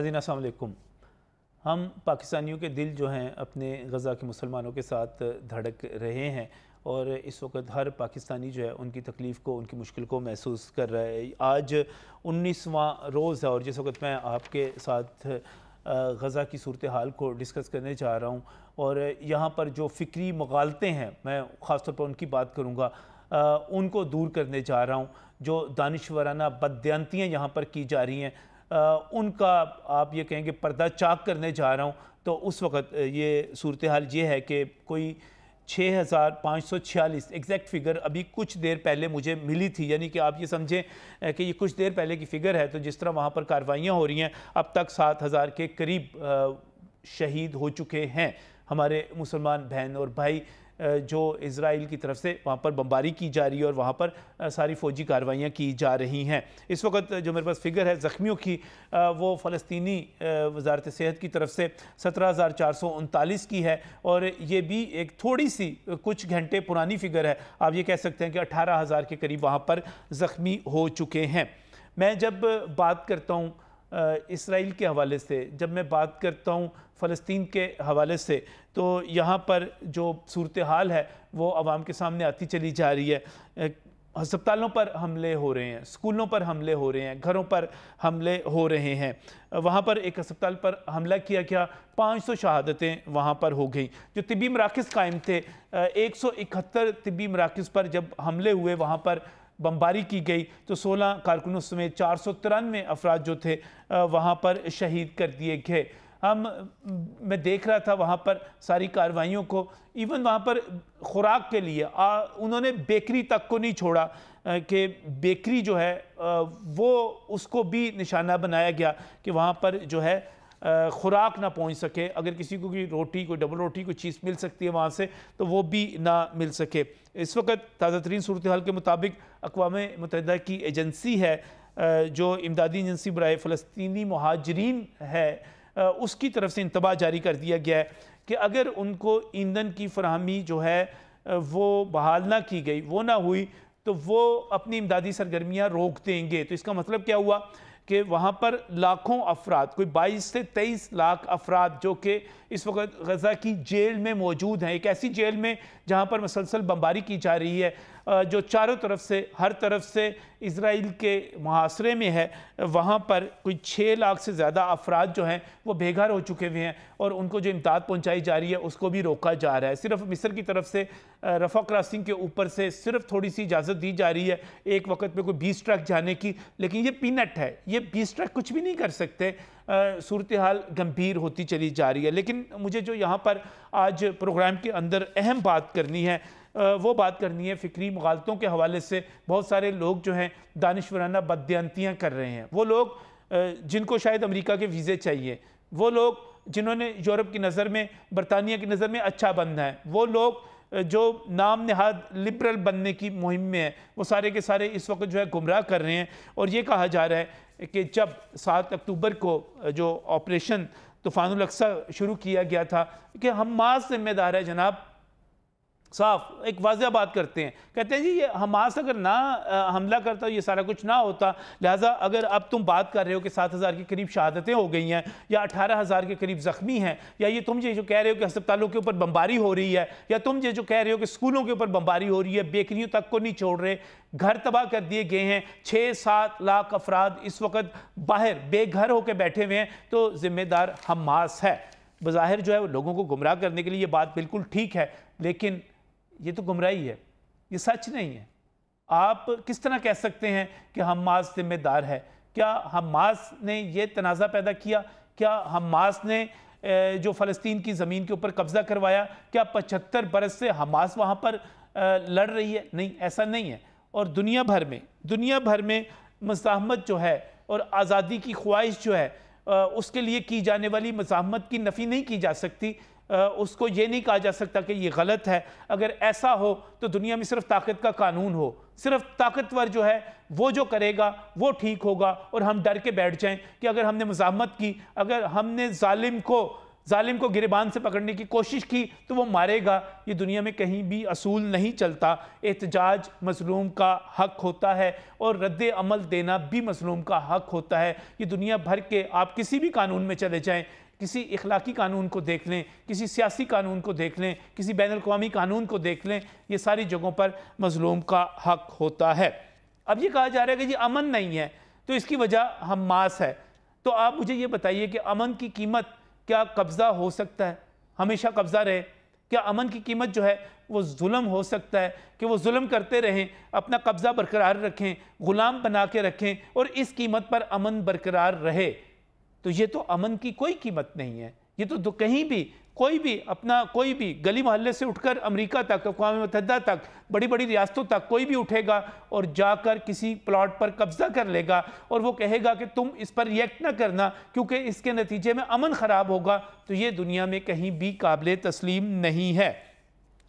नाज़रीन अस्सलाम वालेकुम। हम पाकिस्तानियों के दिल जो हैं अपने गज़ा के मुसलमानों के साथ धड़क रहे हैं और इस वक्त हर पाकिस्तानी जो है उनकी तकलीफ़ को, उनकी मुश्किल को महसूस कर रहा है। आज 19वां रोज़ है और जिस वक्त मैं आपके साथ गज़ा की सूरत हाल को डिस्कस करने जा रहा हूँ और यहाँ पर जो फ़िक्री मुगालते हैं, मैं ख़ास तौर पर उनकी बात करूँगा, उनको दूर करने जा रहा हूँ। जो दानिशवराना बददियांतियाँ यहाँ पर की जा रही हैं, उनका आप ये कहेंगे पर्दा चाक करने जा रहा हूँ। तो उस वक़्त ये सूरत हाल ये है कि कोई 6546 एग्जैक्ट फ़िगर अभी कुछ देर पहले मुझे मिली थी, यानी कि आप ये समझें कि ये कुछ देर पहले की फ़िगर है। तो जिस तरह वहाँ पर कार्रवाइयाँ हो रही हैं, अब तक 7000 के करीब शहीद हो चुके हैं हमारे मुसलमान बहन और भाई। जो इज़राइल की तरफ से वहाँ पर बमबारी की जा रही है और वहाँ पर सारी फ़ौजी कार्रवाइयाँ की जा रही हैं। इस वक्त जो मेरे पास फ़िगर है ज़ख्मियों की, वो फ़लस्तीनी वज़ारत सेहत की तरफ से 17,439 की है और ये भी एक थोड़ी सी कुछ घंटे पुरानी फ़िगर है। आप ये कह सकते हैं कि 18,000 के करीब वहाँ पर ज़ख्मी हो चुके हैं। मैं जब बात करता हूँ इसराइल के हवाले से, जब मैं बात करता हूँ फ़लस्तीन के हवाले से, तो यहाँ पर जो सूरत हाल है वो आवाम के सामने आती चली जा रही है। अस्पतालों पर हमले हो रहे हैं, स्कूलों पर हमले हो रहे हैं, घरों पर हमले हो रहे हैं। वहाँ पर एक अस्पताल पर हमला किया गया, 500 शहादतें वहाँ पर हो गई। जो तिब्बी मराकज़ कायम थे, 171 तिब्बी मराकज़ पर जब हमले हुए, वहाँ पर बमबारी की गई, तो 16 कारकुनों समेत 493 अफराद जो थे वहाँ पर शहीद कर दिए गए। मैं देख रहा था वहाँ पर सारी कार्रवाइयों को, इवन वहाँ पर खुराक के लिए उन्होंने बेकरी तक को नहीं छोड़ा कि बेकरी जो है वो उसको भी निशाना बनाया गया कि वहाँ पर जो है खुराक ना पहुँच सके। अगर किसी को कोई रोटी, कोई डबल रोटी, कोई चीज़ मिल सकती है वहाँ से, तो वो भी ना मिल सके। इस वक्त ताज़ा तरीन सूरत हाल के मुताबिक अक़वाम मुत्तहिदा की एजेंसी है, जो इमदादी एजेंसी बराए फ़लस्तीनी मुहाजिरीन है, उसकी तरफ से इंतबाह जारी कर दिया गया है कि अगर उनको ईंधन की फराहमी जो है वो बहाल ना की गई, वो ना हुई, तो वो अपनी इमदादी सरगर्मियाँ रोक देंगे। तो इसका मतलब क्या हुआ कि वहाँ पर लाखों अफराद, कोई 22 से 23 लाख अफराद जो कि इस वक्त गज़ा की जेल में मौजूद हैं, एक ऐसी जेल में जहाँ पर मसलसल बमबारी की जा रही है, जो चारों तरफ से, हर तरफ से इज़राइल के मुहासरे में है। वहाँ पर कोई 6 लाख से ज़्यादा अफराद जो हैं वो बेघर हो चुके हुए हैं और उनको जो इमदाद पहुँचाई जा रही है उसको भी रोका जा रहा है। सिर्फ मिस्र की तरफ से रफ़ा क्रॉसिंग के ऊपर से सिर्फ थोड़ी सी इजाज़त दी जा रही है एक वक्त में कोई 20 ट्रक जाने की, लेकिन ये पीनट है, ये 20 ट्रक कुछ भी नहीं कर सकते। सूरत हाल गंभीर होती चली जा रही है। लेकिन मुझे जो यहाँ पर आज प्रोग्राम के अंदर अहम बात करनी है, वो बात करनी है फ़िक्री मुगालतों के हवाले से। बहुत सारे लोग जो हैं दानिशवराना बददियांतियाँ कर रहे हैं। वो लोग जिनको शायद अमेरिका के वीज़े चाहिए, वो लोग जिन्होंने यूरोप की नज़र में, बरतानिया की नज़र में अच्छा बनना है, वो लोग जो नाम नहाद लिबरल बनने की मुहिम में है, वो सारे के सारे इस वक्त जो है गुमराह कर रहे हैं। और ये कहा जा रहा है कि जब 7 अक्टूबर को जो ऑपरेशन तूफ़ानुल अक्सा शुरू किया गया था कि हमास जिम्मेदार है। जनाब साफ एक वाज़ह बात करते हैं, कहते हैं जी ये हमास अगर ना हमला करता ये सारा कुछ ना होता। लिहाजा अगर अब तुम बात कर रहे हो कि 7000 के करीब शहादतें हो गई हैं या 18,000 के करीब ज़ख्मी हैं, या ये तुम ये जो कह रहे हो कि अस्पतालों के ऊपर बमबारी हो रही है, या तुम ये जो कह रहे हो कि स्कूलों के ऊपर बमबारी हो रही है, बेकरियों तक को नहीं छोड़ रहे, घर तबाह कर दिए गए हैं, 6-7 लाख अफराद इस वक्त बाहर बेघर होकर बैठे हुए हैं, तो जिम्मेदार हमास है। बज़ाहिर जो है लोगों को गुमराह करने के लिए ये बात बिल्कुल ठीक है, लेकिन ये तो गुमराही है, ये सच नहीं है। आप किस तरह कह सकते हैं कि हमास जिम्मेदार है? क्या हमास ने ये तनाज़ा पैदा किया? क्या हमास ने जो फ़लस्तीन की ज़मीन के ऊपर कब्ज़ा करवाया, क्या 75 बरस से हमास वहाँ पर लड़ रही है? नहीं, ऐसा नहीं है। और दुनिया भर में मज़ाहमत जो है और आज़ादी की ख्वाहिश जो है, उसके लिए की जाने वाली मज़ाहमत की नफ़ी नहीं की जा सकती। उसको ये नहीं कहा जा सकता कि ये गलत है। अगर ऐसा हो तो दुनिया में सिर्फ ताकत का कानून हो, सिर्फ ताकतवर जो है वो जो करेगा वो ठीक होगा, और हम डर के बैठ जाएं कि अगर हमने मज़ाहमत की, अगर हमने जालिम को जालिम को गिरबान से पकड़ने की कोशिश की तो वो मारेगा। ये दुनिया में कहीं भी असूल नहीं चलता। एहतजाज मजलूम का हक होता है और रद्द अमल देना भी मजलूम का हक होता है। ये दुनिया भर के आप किसी भी कानून में चले जाएं, किसी इखलाकी कानून को देख लें, किसी सियासी कानून को देख लें, किसी बैन अल-क़वामी कानून को देख लें, ये सारी जगहों पर मजलूम का हक होता है। अब ये कहा जा रहा है कि जी अमन नहीं है तो इसकी वजह हमास है। तो आप मुझे ये बताइए कि अमन की कीमत क्या कब्ज़ा हो सकता है, हमेशा कब्ज़ा रहे? क्या अमन की कीमत जो है वो जुल्म हो सकता है कि वो जुल्म करते रहें, अपना कब्ज़ा बरकरार रखें, ग़ुलाम बना के रखें और इस कीमत पर अमन बरकरार रहे? तो ये तो अमन की कोई कीमत नहीं है। ये तो कहीं भी कोई भी अपना कोई भी गली मोहल्ले से उठकर अमेरिका तक, अक़वाम मुत्तहिदा तक, बड़ी बड़ी रियासतों तक कोई भी उठेगा और जाकर किसी प्लॉट पर कब्जा कर लेगा और वो कहेगा कि तुम इस पर रिएक्ट ना करना क्योंकि इसके नतीजे में अमन ख़राब होगा, तो ये दुनिया में कहीं भी काबिल तस्लीम नहीं है।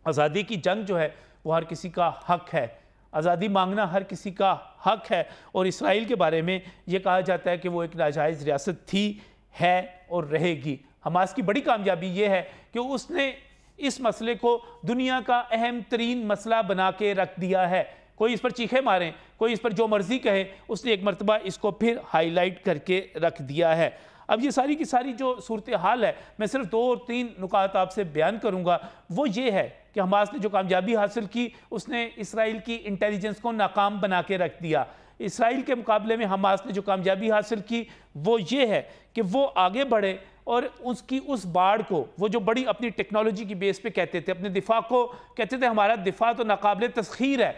आज़ादी की जंग जो है वो हर किसी का हक है, आज़ादी मांगना हर किसी का हक है। और इसराइल के बारे में ये कहा जाता है कि वो एक नाजायज़ रियासत थी, है और रहेगी। हमास की बड़ी कामयाबी ये है कि उसने इस मसले को दुनिया का अहम तरीन मसला बना के रख दिया है। कोई इस पर चीखे मारें, कोई इस पर जो मर्जी कहे, उसने एक मरतबा इसको फिर हाईलाइट करके रख दिया है। अब ये सारी की सारी जो सूरत हाल है, मैं सिर्फ 2 और 3 नुकात आपसे बयान करूँगा। वो ये है कि हमास ने जो कामयाबी हासिल की उसने इसराइल की इंटेलिजेंस को नाकाम बना के रख दिया। इसराइल के मुकाबले में हमास ने जो कामयाबी हासिल की वो ये है कि वो आगे बढ़े और उसकी उस बाढ़ को, वो जो बड़ी अपनी टेक्नोलॉजी की बेस पे कहते थे, अपने दिफा को कहते थे हमारा दिफा तो नाकाबिल तस्खीर है,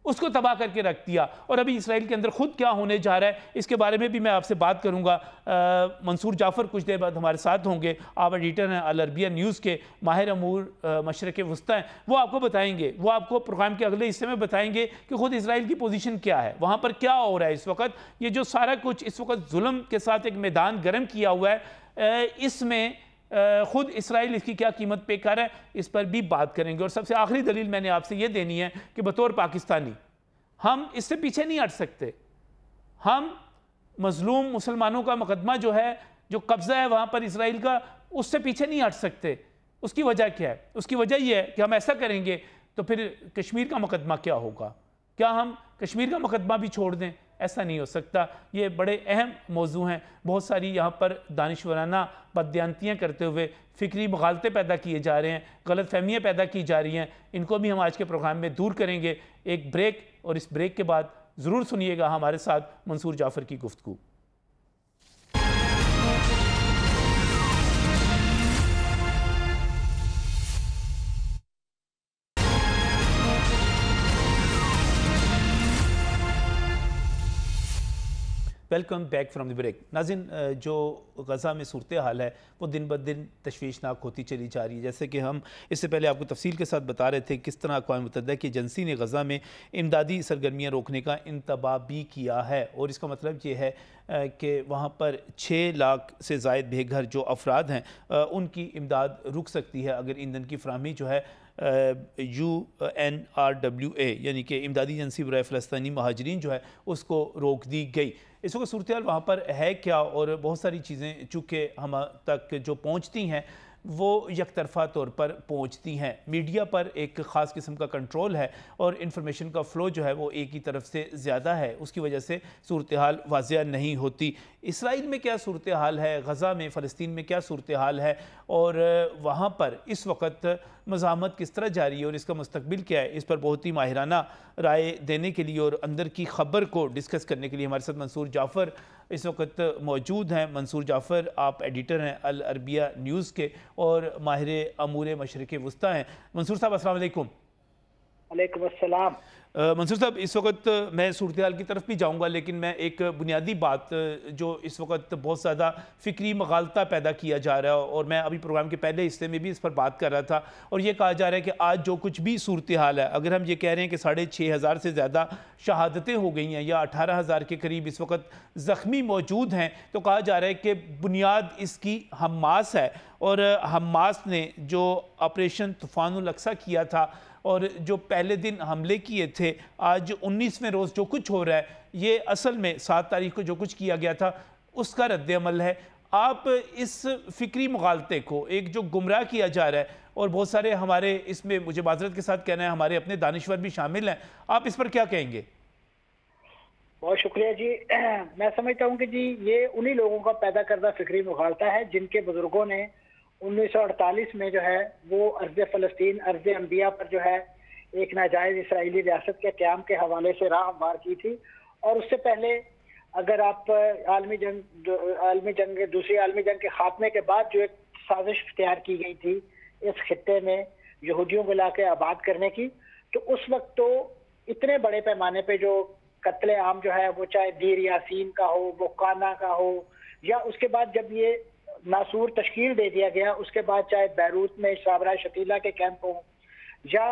उसको तबाह करके रख दिया। और अभी इसराइल के अंदर खुद क्या होने जा रहा है इसके बारे में भी मैं आपसे बात करूंगा। मंसूर जाफ़र कुछ देर बाद हमारे साथ होंगे, आप एडिटर हैं अल अरबिया न्यूज़ के, माहिर अमूर मशरक़ वस्ता हैं, वो आपको बताएंगे, वो आपको प्रोग्राम के अगले हिस्से में बताएंगे कि खुद इसराइल की पोजीशन क्या है, वहाँ पर क्या हो रहा है इस वक्त। ये जो सारा कुछ इस वक्त जुल्म के साथ एक मैदान गर्म किया हुआ है, इसमें खुद इसराइल इसकी क्या कीमत पे कर रहा है, इस पर भी बात करेंगे। और सबसे आखिरी दलील मैंने आपसे ये देनी है कि बतौर पाकिस्तानी हम इससे पीछे नहीं हट सकते। हम मजलूम मुसलमानों का मुकदमा जो है, जो कब्ज़ा है वहाँ पर इसराइल का, उससे पीछे नहीं हट सकते। उसकी वजह क्या है? उसकी वजह यह है कि हम ऐसा करेंगे तो फिर कश्मीर का मुकदमा क्या होगा? क्या हम कश्मीर का मुकदमा भी छोड़ दें? ऐसा नहीं हो सकता। ये बड़े अहम मौजू हैं। बहुत सारी यहाँ पर दानिशवराना बदयांतियाँ करते हुए फ़िक्री मुगालते पैदा किए जा रहे हैं, गलत फहमियाँ पैदा की जा रही हैं। इनको भी हम आज के प्रोग्राम में दूर करेंगे। एक ब्रेक, और इस ब्रेक के बाद ज़रूर सुनिएगा हमारे साथ मंसूर जाफ़र की गुफ्तगू। Welcome back from the break. नाज़रीन, जो गज़ा में सूरत हाल है वो दिन ब दिन तशवीशनाक होती चली जा रही है। जैसे कि हम इससे पहले आपको तफसील के साथ बता रहे थे किस तरह अक़वाम मुत्तहिदा की एजेंसी ने गज़ा में इमदादी सरगर्मियाँ रोकने का इंतबाह भी किया है। और इसका मतलब ये है कि वहाँ पर 6 लाख से ज़ायद बेघर जो अफराद हैं उनकी इमदाद रुक सकती है अगर ईंधन की फराहमी जो है UNRWA यानी कि इमदादी एजेंसी बराए फ़लस्तीनी महाजरीन जो है उसको रोक दी गई। इस वक्त सूरत हाल वहाँ पर है क्या, और बहुत सारी चीज़ें चूँकि हम तक जो पहुँचती हैं वो यकतरफ़ा तौर पर पहुँचती हैं। मीडिया पर एक ख़ास किस्म का कंट्रोल है और इंफॉर्मेशन का फ़्लो जो है वो एक ही तरफ से ज़्यादा है, उसकी वजह से सूरत हाल वाज़िया नहीं होती। इसराइल में क्या सूरत हाल है, गज़ा में, फ़लस्तीन में क्या सूरत हाल है, और वहाँ पर इस वक्त मज़ामत किस तरह जारी है और इसका मुस्तकबिल क्या है, इस पर बहुत ही माहिराना राय देने के लिए और अंदर की ख़बर को डिस्कस करने के लिए हमारे साथ मंसूर जाफ़र इस वक्त मौजूद हैं। मंसूर जाफ़र, आप एडिटर हैं अल अरबिया न्यूज़ के और माहिर अमूर मशरक़ वस्ता हैं। मंसूर साहब अस्सलाम वालेकुम। वालेकुम अस्सलाम। मंसूर साहब, इस वक्त मैं सूरत हाल की तरफ भी जाऊंगा, लेकिन मैं एक बुनियादी बात जो इस वक्त बहुत ज़्यादा फ़िक्री मगालता पैदा किया जा रहा है, और मैं अभी प्रोग्राम के पहले हिस्से में भी इस पर बात कर रहा था, और ये कहा जा रहा है कि आज जो कुछ भी सूरत हाल है, अगर हम ये कह रहे हैं कि 6,500 से ज़्यादा शहादतें हो गई हैं या 18,000 के करीब इस वक्त ज़ख्मी मौजूद हैं, तो कहा जा रहा है कि बुनियाद इसकी हमास है। और हमास ने जो ऑपरेशन तूफ़ानुल अक्सा किया था और जो पहले दिन हमले किए थे, आज 19वें रोज़ जो कुछ हो रहा है, ये असल में 7 तारीख को जो कुछ किया गया था उसका रद्द अमल है। आप इस फिक्री मुगालते को, एक जो गुमराह किया जा रहा है, और बहुत सारे हमारे इसमें, मुझे माजरत के साथ कहना है, हमारे अपने दानिश्वर भी शामिल हैं, आप इस पर क्या कहेंगे? बहुत शुक्रिया जी। मैं समझता हूँ कि जी ये उन्हीं लोगों का पैदा करदा फिक्री मुगालता है जिनके बुजुर्गों ने 1948 में जो है वो अर्ज़ फ़लस्तीन, अर्ज़ अंबिया पर जो है एक नाजायज़ इसराइली रियासत के क़याम के हवाले से राह हमवार की थी। और उससे पहले अगर आप दूसरी आलमी जंग के खात्मे के बाद जो एक साजिश तैयार की गई थी इस खित्ते में यहूदियों को लाके आबाद करने की, तो उस वक्त तो इतने बड़े पैमाने पे जो कत्ले आम जो है वो चाहे दीर यासीन का हो, वो काना का हो, या उसके बाद जब ये नासूर तश्कील दे दिया गया उसके बाद चाहे बैरूत में साबरा शतीला के कैंप हो, या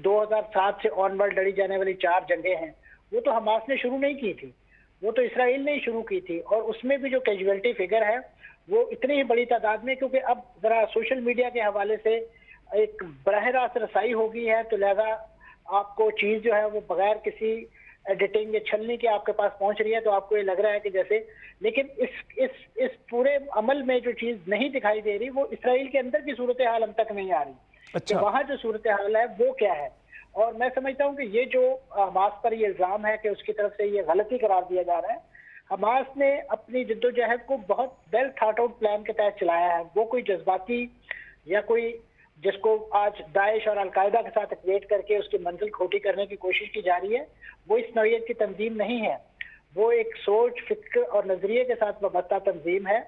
2007 से ऑनवर्ड लड़ी जाने वाली 4 जंगें हैं, वो तो हमास ने शुरू नहीं की थी, वो तो इसराइल ने ही शुरू की थी। और उसमें भी जो कैजुअलिटी फिगर है वो इतनी ही बड़ी तादाद में, क्योंकि अब जरा सोशल मीडिया के हवाले से एक बराह रास्त रसाई हो गई है, तो लिहाजा आपको चीज़ जो है वो बगैर किसी एडिटिंग या छलनी के आपके पास पहुंच रही है, तो आपको ये लग रहा है कि जैसे, लेकिन इस पूरे अमल में जो चीज़ नहीं दिखाई दे रही वो इसराइल के अंदर की सूरत हाल हम तक नहीं आ रही। अच्छा। कि वहाँ जो सूरत हाल है वो क्या है। और मैं समझता हूँ कि ये जो हमास पर ये इल्ज़ाम है कि उसकी तरफ से ये गलती करार दिया जा रहा है, हमास ने अपनी जद्दोजहद को बहुत वेल थॉट आउट प्लान के तहत चलाया है। वो कोई जज्बाती या कोई जिसको आज दाइश और अलकायदा के साथ इक्वेट करके उसकी मंजिल खोटी करने की कोशिश की जा रही है, वो इस नौइयत की तंजीम नहीं है। वो एक सोच, फिक्र और नजरिए के साथ वाबस्ता तंजीम है,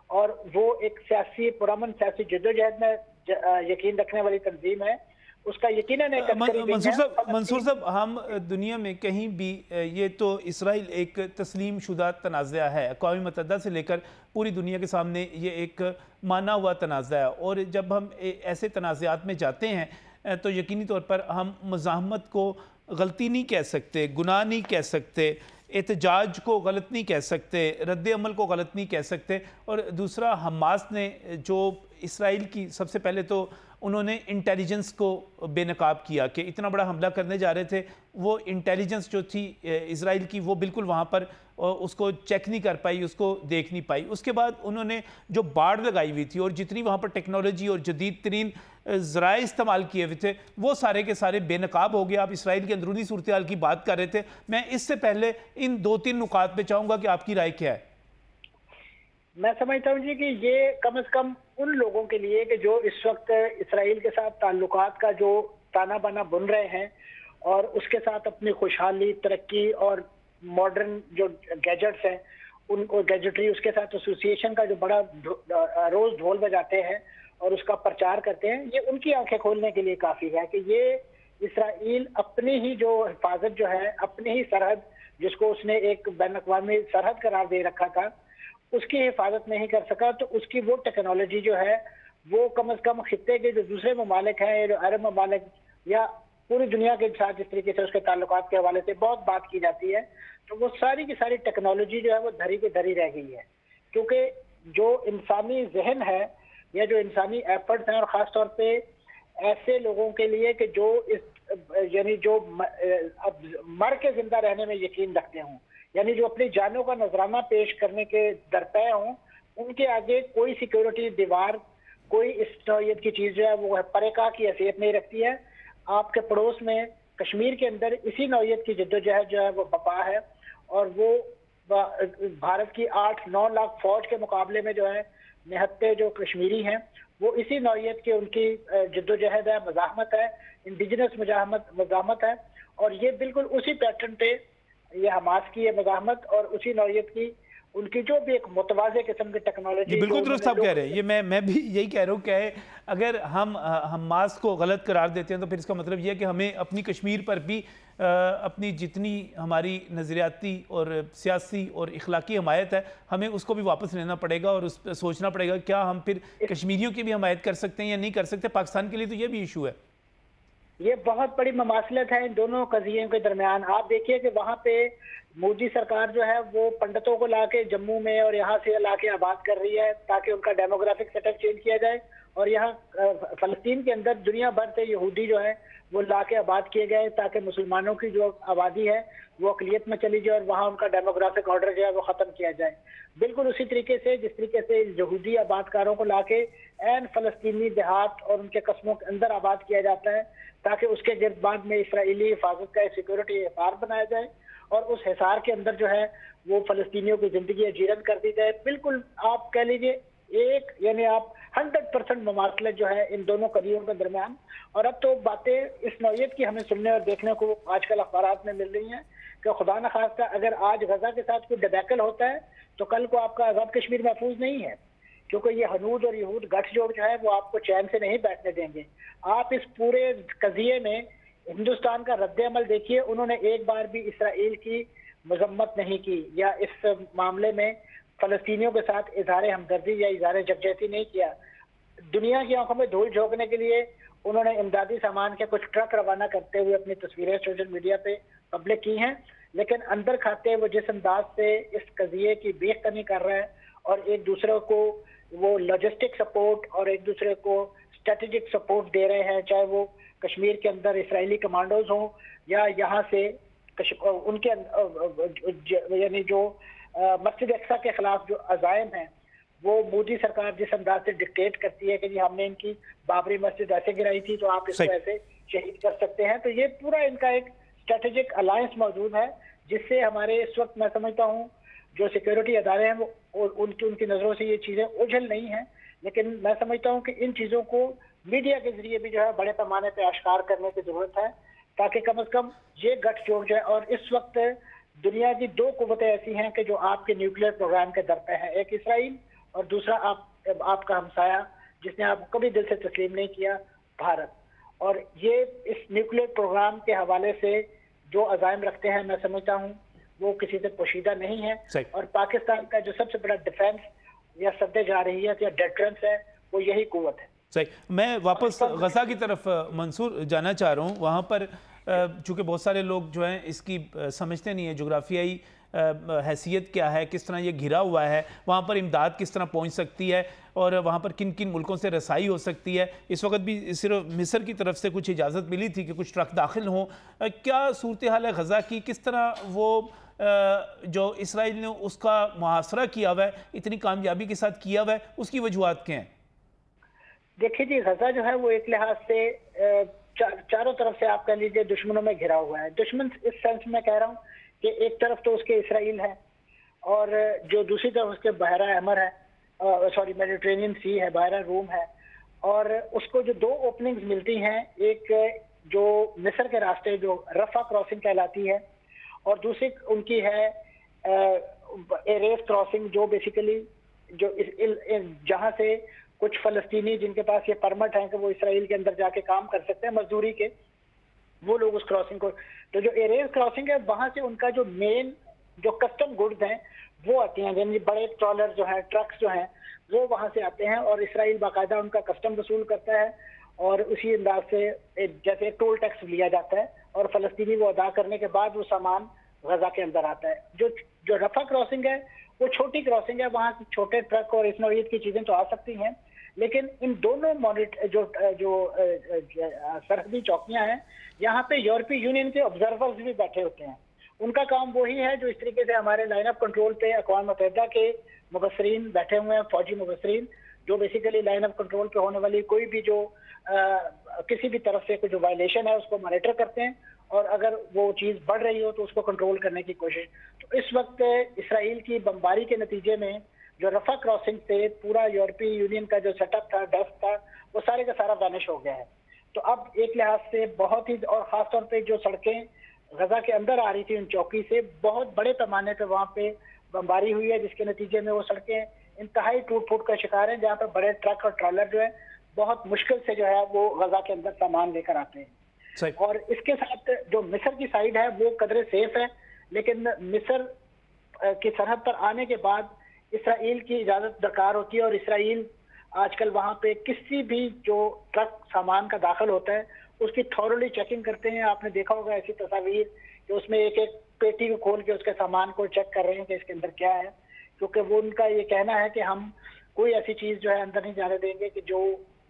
और वो एक सियासी पुरअमन सियासी जद्दोजहद में यकीन रखने वाली तंजीम है। उसका यकीनन एक मंसूर साहब, हम दुनिया में कहीं भी, ये तो इसराइल एक तस्लीम शुदा तनाज़ा है, अक़वाम मुत्तहिदा से लेकर पूरी दुनिया के सामने ये एक माना हुआ तनाज़ा है, और जब हम ऐसे तनाज़ात में जाते हैं तो यकीनी तौर पर हम मज़ाहमत को गलती नहीं कह सकते, गुनाह नहीं कह सकते, एहतजाज को गलत नहीं कह सकते, रद्द अमल को गलत नहीं कह सकते। और दूसरा, हमास ने जो इसराइल की, सबसे पहले तो उन्होंने इंटेलिजेंस को बेनकाब किया कि इतना बड़ा हमला करने जा रहे थे, वो इंटेलिजेंस जो थी इसराइल की वो बिल्कुल वहाँ पर उसको चेक नहीं कर पाई, उसको देख नहीं पाई। उसके बाद उन्होंने जो बाड़ लगाई हुई थी और जितनी वहाँ पर टेक्नोलॉजी और जदीद तरीन ज़राए इस्तेमाल किए हुए थे वो सारे के सारे बेनकाब हो गए। आप इसराइल की अंदरूनी सूरत हाल की बात कर रहे थे, मैं इससे पहले इन 2-3 नुकात पे चाहूँगा कि आपकी राय क्या है? मैं समझता हूँ जी कि ये कम से कम उन लोगों के लिए कि जो इस वक्त इसराइल के साथ ताल्लुकात का जो ताना बाना बुन रहे हैं और उसके साथ अपनी खुशहाली, तरक्की और मॉडर्न जो गैजेट्स हैं उन गैजेटरी, उसके साथ एसोसिएशन का जो बड़ा रोज ढोल बजाते हैं और उसका प्रचार करते हैं, ये उनकी आंखें खोलने के लिए काफ़ी है कि ये इसराइल अपनी ही जो हिफाजत जो है, अपनी ही सरहद जिसको उसने एक बैन-अक़वामी सरहद करार दे रखा था, उसकी हिफाजत नहीं कर सका। तो उसकी वो टेक्नोलॉजी जो है वो कम से कम खित्ते के जो दूसरे ममालिक हैं, जो अरब ममालिक या पूरी दुनिया के साथ जिस तरीके से उसके ताल्लुकात के हवाले से बहुत बात की जाती है, तो वो सारी की सारी टेक्नोलॉजी जो है वो धरी की धरी रह गई है। क्योंकि जो इंसानी जहन है या जो इंसानी एफर्ट्स हैं, और ख़ास तौर पे ऐसे लोगों के लिए कि जो इस यानी जो अब मर के जिंदा रहने में यकीन रखते हों, यानी जो अपनी जानों का नजराना पेश करने के दरपे हों, उनके आगे कोई सिक्योरिटी दीवार, कोई इस नौइयत की चीज़ जो है वो परेका की हैसियत नहीं रखती है। आपके पड़ोस में कश्मीर के अंदर इसी नौइयत की जद्दोजहद जो है वो बपा है, और वो भारत की 8-9 लाख फौज के मुकाबले में जो है निहत्ते जो कश्मीरी हैं वो इसी नौइयत की उनकी जद्दोजहद है, मज़ाहमत है, इंडिजिनस मज़ाहमत है। और ये बिल्कुल उसी पैटर्न पे ये हमास की ये मज़ाहमत और उसी नौइयत की उनकी जो भी एक मुतवाज़े किस्म की टेक्नोलॉजी, बिल्कुल दुरुस्त आप कह रहे हैं। ये मैं भी यही कह रहा हूँ कि अगर हम हमास को गलत करार देते हैं तो फिर इसका मतलब ये है कि हमें अपनी कश्मीर पर भी अपनी जितनी हमारी नज़रियाती और सियासी और इखलाकी हमायत है हमें उसको भी वापस लेना पड़ेगा, और उस पर सोचना पड़ेगा क्या हम फिर कश्मीरियों की भी हमायत कर सकते हैं या नहीं कर सकते। पाकिस्तान के लिए तो ये भी इशू है। ये बहुत बड़ी ममासलत है इन दोनों कज़ियों के दरमियान। आप देखिए कि वहाँ पे मोदी सरकार जो है वो पंडितों को लाके जम्मू में और यहाँ से लाके आबाद कर रही है ताकि उनका डेमोग्राफिक सेटअप चेंज किया जाए, और यहाँ फलस्तीन के अंदर दुनिया भर से यहूदी जो है वो लाके आबाद किए गए ताकि मुसलमानों की जो आबादी है वो अकलियत में चली जाए और वहाँ उनका डेमोग्राफिक ऑर्डर जो है वो खत्म किया जाए। बिल्कुल उसी तरीके से जिस तरीके से यहूदी आबादकारों को लाके एन फलस्तीनी देहात और उनके कस्बों के अंदर आबाद किया जाता है ताकि उसके गिर्द बाद में इसराइली हिफाजत का सिक्योरिटी हिसार बनाया जाए और उस हिसार के अंदर जो है वो फलस्तीनियों की जिंदगी जीरन कर दी जाए। बिल्कुल आप कह लीजिए एक यानी आप 100% मुमासलत जो है इन दोनों कदियों के दरमियान। और अब तो बातें इस नौयत की हमें सुनने और देखने को आजकल अखबारात में मिल रही हैं कि खुदा न खास्ता अगर आज गजा के साथ कोई डिबैकल होता है तो कल को आपका आज़ाद कश्मीर महफूज नहीं है, क्योंकि ये हनूद और यहूद गठजोड़ जो है वो आपको चैन से नहीं बैठने देंगे। आप इस पूरे कजिए में हिंदुस्तान का रद्द अमल देखिए, उन्होंने एक बार भी इसराइल की मजम्मत नहीं की या इस मामले में फलस्तीनियों के साथ इजहार हमदर्दी या इजहार यकजहती नहीं किया। दुनिया की आंखों में धूल झोंकने के लिए उन्होंने इमदादी सामान के कुछ ट्रक रवाना करते हुए अपनी तस्वीरें सोशल मीडिया पे पब्लिक की हैं, लेकिन अंदर खाते वो जिस अंदाज से इस कजिए की बेखतनी कर रहे हैं और एक दूसरे को वो लॉजिस्टिक सपोर्ट और एक दूसरे को स्ट्रेटेजिक सपोर्ट दे रहे हैं, चाहे वो कश्मीर के अंदर इसराइली कमांडोज हों या यहाँ से उनके यानी जो मस्जिद अक्सा के खिलाफ जो अज़ाइम हैं वो मोदी सरकार जिस अंदाज से डिक्टेट करती है कि जी हमने इनकी बाबरी मस्जिद ऐसे गिराई थी तो आप इसको ऐसे शहीद कर सकते हैं, तो ये पूरा इनका एक स्ट्रेटेजिक अलायंस मौजूद है जिससे हमारे इस वक्त मैं समझता हूँ जो सिक्योरिटी अदारे हैं वो उनकी नज़रों से ये चीज़ें उझल नहीं हैं, लेकिन मैं समझता हूँ कि इन चीज़ों को मीडिया के जरिए भी जो है बड़े पैमाने पर आश्कार करने की जरूरत है ताकि कम से कम ये गठजोड़ जाए। और इस वक्त दुनिया की दो कुव्वतें ऐसी हैं कि जो आपके न्यूक्लियर प्रोग्राम के दर पे हैं, एक इसराइल और दूसरा आपका हमसाया जिसने आपको कभी दिल से तस्लीम नहीं किया, भारत। और ये इस न्यूक्लियर प्रोग्राम के हवाले से जो अज़ाइम रखते हैं मैं समझता हूँ वो किसी से पोशीदा नहीं है। और पाकिस्तान का जो सबसे बड़ा डिफेंस या सद्दे जा रही है या डेटरेंस है वो यही कुव्वत है। सही। मैं वापस गजा की तरफ मंसूर जाना चाह रहा हूँ। वहाँ पर चूँकि बहुत सारे लोग जो हैं इसकी समझते नहीं है जोग्राफियाई हैसियत क्या है, किस तरह ये घिरा हुआ है, वहाँ पर इमदाद किस तरह पहुँच सकती है और वहाँ पर किन किन मुल्कों से रसाई हो सकती है। इस वक्त भी सिर्फ मिस्र की तरफ से कुछ इजाज़त मिली थी कि कुछ ट्रक दाखिल हों। क्या सूरत हाल है गजा की, किस तरह वो जो इसराइल ने उसका मुहासरा किया हुआ है, इतनी कामयाबी के साथ किया हुआ है, उसकी वजूहत क्या हैं? देखिए जी, गजा जो है वो एक लिहाज से चारों तरफ से आप कह लीजिए दुश्मनों में घिरा हुआ है। दुश्मन इस सेंस में कह रहा हूँ कि एक तरफ तो उसके इसराइल है और जो दूसरी तरफ उसके बहरा अहमर है, सॉरी मेडिटेरेनियन सी है, बहरा रूम है। और उसको जो दो ओपनिंग्स मिलती हैं, एक जो मिस्र के रास्ते जो रफा क्रॉसिंग कहलाती है और दूसरी उनकी है एरेस क्रॉसिंग जो बेसिकली जो जहाँ से कुछ फलस्तीनी जिनके पास ये परमिट है कि वो इसराइल के अंदर जाके काम कर सकते हैं मजदूरी के, वो लोग उस क्रॉसिंग को, तो जो एरेस क्रॉसिंग है वहां से उनका जो मेन जो कस्टम गुड्स हैं वो आती हैं, यानी बड़े ट्रॉलर जो हैं, ट्रक्स जो हैं वो वहां से आते हैं और इसराइल बाकायदा उनका कस्टम वसूल करता है और उसी अंदाज से जैसे टोल टैक्स लिया जाता है और फलस्तीनी वो अदा करने के बाद वो सामान गजा के अंदर आता है। जो रफा क्रॉसिंग है वो छोटी क्रॉसिंग है, वहाँ छोटे ट्रक और इस नौयत की चीजें तो आ सकती हैं, लेकिन इन दोनों जो सरहदी चौकियां हैं यहाँ पे यूरोपीय यूनियन के ऑब्जर्वर्स भी बैठे होते हैं। उनका काम वही है जो इस तरीके से हमारे लाइन ऑफ कंट्रोल पे अक़वाम मुत्तहिदा के मुबस्सरीन बैठे हुए हैं, फौजी मुबस्सरीन, जो बेसिकली लाइन ऑफ कंट्रोल पे होने वाली कोई भी जो किसी भी तरफ से कोई जो वायलेशन है उसको मॉनिटर करते हैं और अगर वो चीज़ बढ़ रही हो तो उसको कंट्रोल करने की कोशिश। तो इस वक्त इसराइल की बमबारी के नतीजे में जो रफा क्रॉसिंग से पूरा यूरोपीय यूनियन का जो सेटअप था, डस्ट था, वो सारे का सारा वैनिश हो गया है। तो अब एक लिहाज से बहुत ही, और ख़ासतौर पे जो सड़कें गजा के अंदर आ रही थी उन चौकी से बहुत बड़े पैमाने पे वहाँ पे बमबारी हुई है, जिसके नतीजे में वो सड़कें इंतहाई टूट फूट का शिकार हैं, जहाँ पर बड़े ट्रक और ट्रॉलर जो है बहुत मुश्किल से जो है वो गजा के अंदर सामान लेकर आते हैं। और इसके साथ जो मिस्र की साइड है वो कदरे सेफ है, लेकिन मिस्र की सरहद पर आने के बाद इसराइल की इजाज़त दरकार होती है और इसराइल आजकल वहाँ पे किसी भी जो ट्रक सामान का दाखिल होता है उसकी थॉरली चेकिंग करते हैं। आपने देखा होगा ऐसी तस्वीर कि उसमें एक एक पेटी को खोल के उसके सामान को चेक कर रहे हैं कि इसके अंदर क्या है, क्योंकि वो उनका ये कहना है कि हम कोई ऐसी चीज जो है अंदर नहीं जाने देंगे कि जो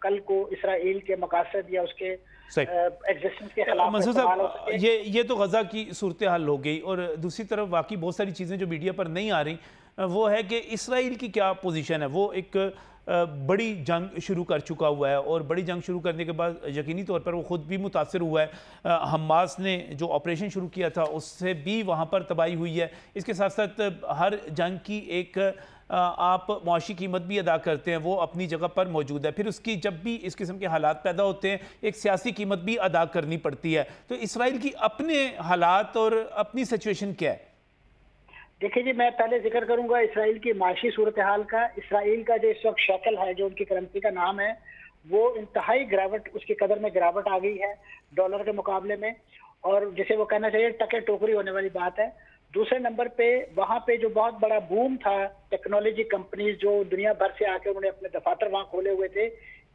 कल को इसराइल के मकासद या उसके एग्जिस्टेंस के खिलाफ मंसूर इस्तेमाल हो साहब, सके। ये तो गज़ा की सूरत हाल हो गई, और दूसरी तरफ वाकई बहुत सारी चीज़ें जो मीडिया पर नहीं आ रही वो है कि इसराइल की क्या पोजीशन है। वो एक बड़ी जंग शुरू कर चुका हुआ है, और बड़ी जंग शुरू करने के बाद यकीनी तौर पर वो ख़ुद भी मुतासर हुआ है। हमास ने जो ऑपरेशन शुरू किया था उससे भी वहाँ पर तबाही हुई है। इसके साथ साथ हर जंग की एक आप मुआशी कीमत भी अदा करते हैं, वो अपनी जगह पर मौजूद है। फिर उसकी जब भी इस किस्म के हालात पैदा होते हैं एक सियासी कीमत भी अदा करनी पड़ती है। तो इसराइल की अपने हालात और अपनी सिचुएशन क्या है? देखिए जी, मैं पहले जिक्र करूंगा इसराइल की माशी सूरत हाल का। इसराइल का जो इस वक्त शक्ल है, जो उनकी करेंसी का नाम है, वो इंतहाई गिरावट, उसकी कदर में गिरावट आ गई है डॉलर के मुकाबले में, और जिसे वो कहना चाहिए टके टोकरी होने वाली बात है। दूसरे नंबर पे वहाँ पे जो बहुत बड़ा बूम था, टेक्नोलॉजी कंपनीज जो दुनिया भर से आके उन्होंने अपने दफातर वहाँ खोले हुए थे,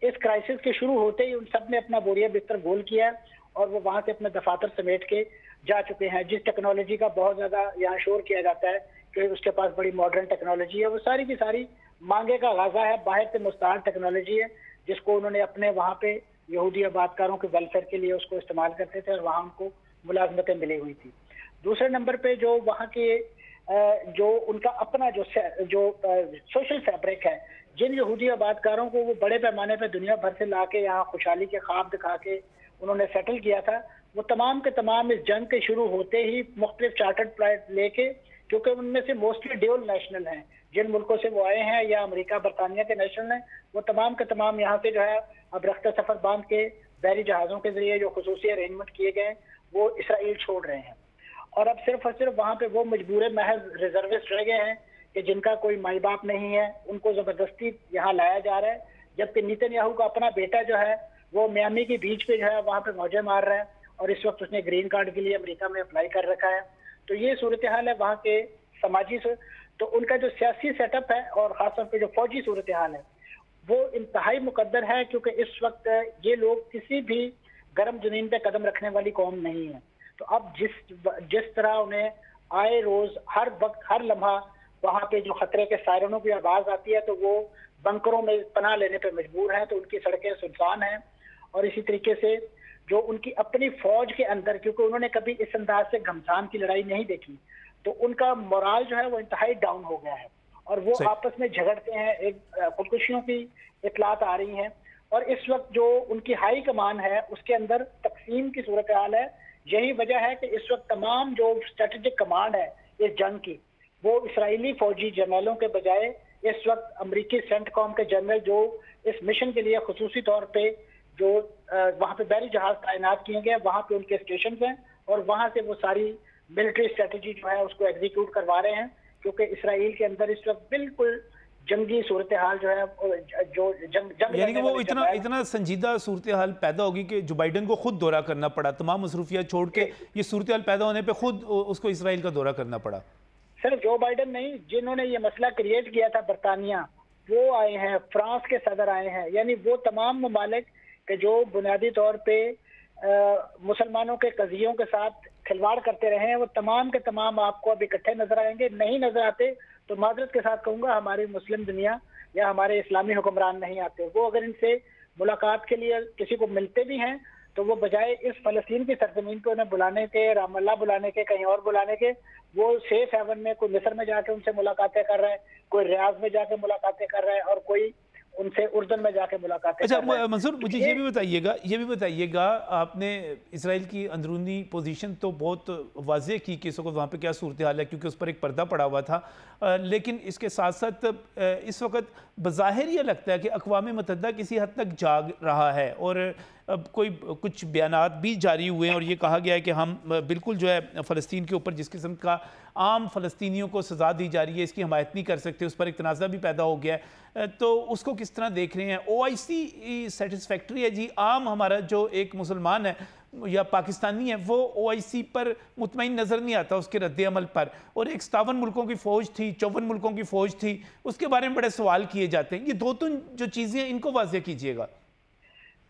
इस क्राइसिस के शुरू होते ही उन सब ने अपना बोरिया बिस्तर गोल किया और वो वहाँ से अपने दफातर समेट के जा चुके हैं। जिस टेक्नोलॉजी का बहुत ज्यादा यहाँ शोर किया जाता है कि उसके पास बड़ी मॉडर्न टेक्नोलॉजी है, वो सारी की सारी मांगे का गाजा है, बाहर से मुस्तार टेक्नोलॉजी है, जिसको उन्होंने अपने वहाँ पे यहूदी आबादकारों के वेलफेयर के लिए उसको इस्तेमाल करते थे और वहाँ उनको मुलाजमतें मिली हुई थी। दूसरे नंबर पे जो वहाँ के जो उनका अपना जो सोशल फैब्रिक है, जिन यहूदी आबादकारों को वो बड़े पैमाने पे दुनिया भर से ला के यहाँ खुशहाली के ख्वाब दिखा के उन्होंने सेटल किया था, वो तमाम के तमाम इस जंग के शुरू होते ही मुख्तलिफ चार्टर्ड फ्लाइट लेके, क्योंकि उनमें से मोस्टली ड्यूल नेशनल हैं, जिन मुल्कों से वो आए हैं या अमेरिका बरतानिया के नेशनल हैं, वो तमाम के तमाम यहाँ से जो है अब रख्ता सफर बांध के बहरी जहाज़ों के जरिए जो खुसूसी अरेंजमेंट किए गए वो इसराइल छोड़ रहे हैं। और अब सिर्फ और सिर्फ वहाँ पे वो मजबूर महज रिजर्विस्ट रह गए हैं कि जिनका कोई माई बाप नहीं है, उनको ज़बरदस्ती यहाँ लाया जा रहा है, जबकि नेतन्याहू का अपना बेटा जो है वो मियामी की बीच पे जो है वहाँ पे मौजे मार रहा है और इस वक्त उसने ग्रीन कार्ड के लिए अमेरिका में अप्लाई कर रखा है। तो ये सूरत हाल है वहाँ के समाजी से। तो उनका जो सियासी सेटअप है और खासतौर पर जो फौजी सूरत हाल है वो इंतहाई मुकद्दर है, क्योंकि इस वक्त ये लोग किसी भी गर्म जमीन पे कदम रखने वाली कौम नहीं है। तो अब जिस तरह उन्हें आए रोज हर वक्त हर लम्हा वहाँ पे जो खतरे के सायरनों की आवाज आती है तो वो बंकरों में पनाह लेने पे मजबूर हैं, तो उनकी सड़कें सुनसान हैं। और इसी तरीके से जो उनकी अपनी फौज के अंदर, क्योंकि उन्होंने कभी इस अंदाज से घमसान की लड़ाई नहीं देखी, तो उनका मोराल जो है वो इंतहाई डाउन हो गया है और वो आपस में झगड़ते हैं, एक खुदकुशियों की इतलात आ रही हैं। और इस वक्त जो उनकी हाई कमान है उसके अंदर तकसीम की सूरत हाल है। यही वजह है कि इस वक्त तमाम जो स्ट्रेटेजिक कमांड है इस जंग की, वो इसराइली फौजी जनरलों के बजाय इस वक्त अमरीकी सेंटकॉम के जनरल जो इस मिशन के लिए खुसूसी तौर पे जो वहाँ पे बहरी जहाज तैनात किए गए, वहाँ पे उनके स्टेशन हैं और वहाँ से वो सारी मिलिट्री स्ट्रेटेजी जो है उसको एग्जीक्यूट करवा रहे हैं, क्योंकि इसराइल के अंदर इस वक्त बिल्कुल जंगी सूरत हाल जो है जो जंग यानी कि वो इतना संजीदा सूरत हाल पैदा होगी कि जो बाइडन को खुद दौरा करना पड़ा, तमाम मसरूफियात छोड़ के ये सूरत हाल पैदा होने पे खुद उसको इसराइल का दौरा करना पड़ा। सिर्फ जो बाइडन नहीं, जिन्होंने ये मसला क्रिएट किया था बरतानिया, वो आए हैं, फ्रांस के सदर आए हैं, यानी वो तमाम ममालिक के जो बुनियादी तौर पे मुसलमानों के कजियों के साथ खिलवाड़ करते रहे हैं, वो तमाम के तमाम आपको अब इकट्ठे नजर आएंगे। नहीं नजर आते तो माजरत के साथ कहूंगा हमारी मुस्लिम दुनिया या हमारे इस्लामी हुक्मरान नहीं आते। वो अगर इनसे मुलाकात के लिए किसी को मिलते भी हैं तो वो बजाय इस फलस्तीन की सरजमीन पे उन्हें बुलाने के, रामल्ला बुलाने के, कहीं और बुलाने के, वो सेफ हेवन में कोई मिस्र में जाके उनसे मुलाकातें कर रहा है, कोई रियाज में जाके मुलाकातें कर रहा है और कोई उनसे उर्दन में जाके मुलाकातें। अच्छा मंसूर, मुझे ये भी बताइएगा आपने इसराइल की अंदरूनी पोजीशन तो बहुत वाज़ेह की कि इस वक्त वहाँ पे क्या सूरत हाल है, क्योंकि उस पर एक पर्दा पड़ा हुआ था, लेकिन इसके साथ साथ इस वक्त बज़ाहिर ये लगता है कि अक़वाम मुत्तहिदा किसी हद तक जाग रहा है और अब कुछ बयानात भी जारी हुए हैं और ये कहा गया है कि हम बिल्कुल जो है फ़लस्तीन के ऊपर जिस किस्म का आम फ़लस्तीनियों को सज़ा दी जा रही है इसकी हमायत नहीं कर सकते, उस पर एक तनाज़ा भी पैदा हो गया है। तो उसको किस तरह देख रहे हैं? OIC सेटिस्फैक्ट्री है जी? आम हमारा जो एक मुसलमान है या पाकिस्तानी है वो OIC पर मुतमईन नज़र नहीं आता उसके रद्द अमल पर, और 57 मुल्कों की फ़ौज थी, 54 मुल्कों की फ़ौज थी, उसके बारे में बड़े सवाल किए जाते हैं। ये दो तीन जो चीज़ें हैं इनको वाज़ेह कीजिएगा।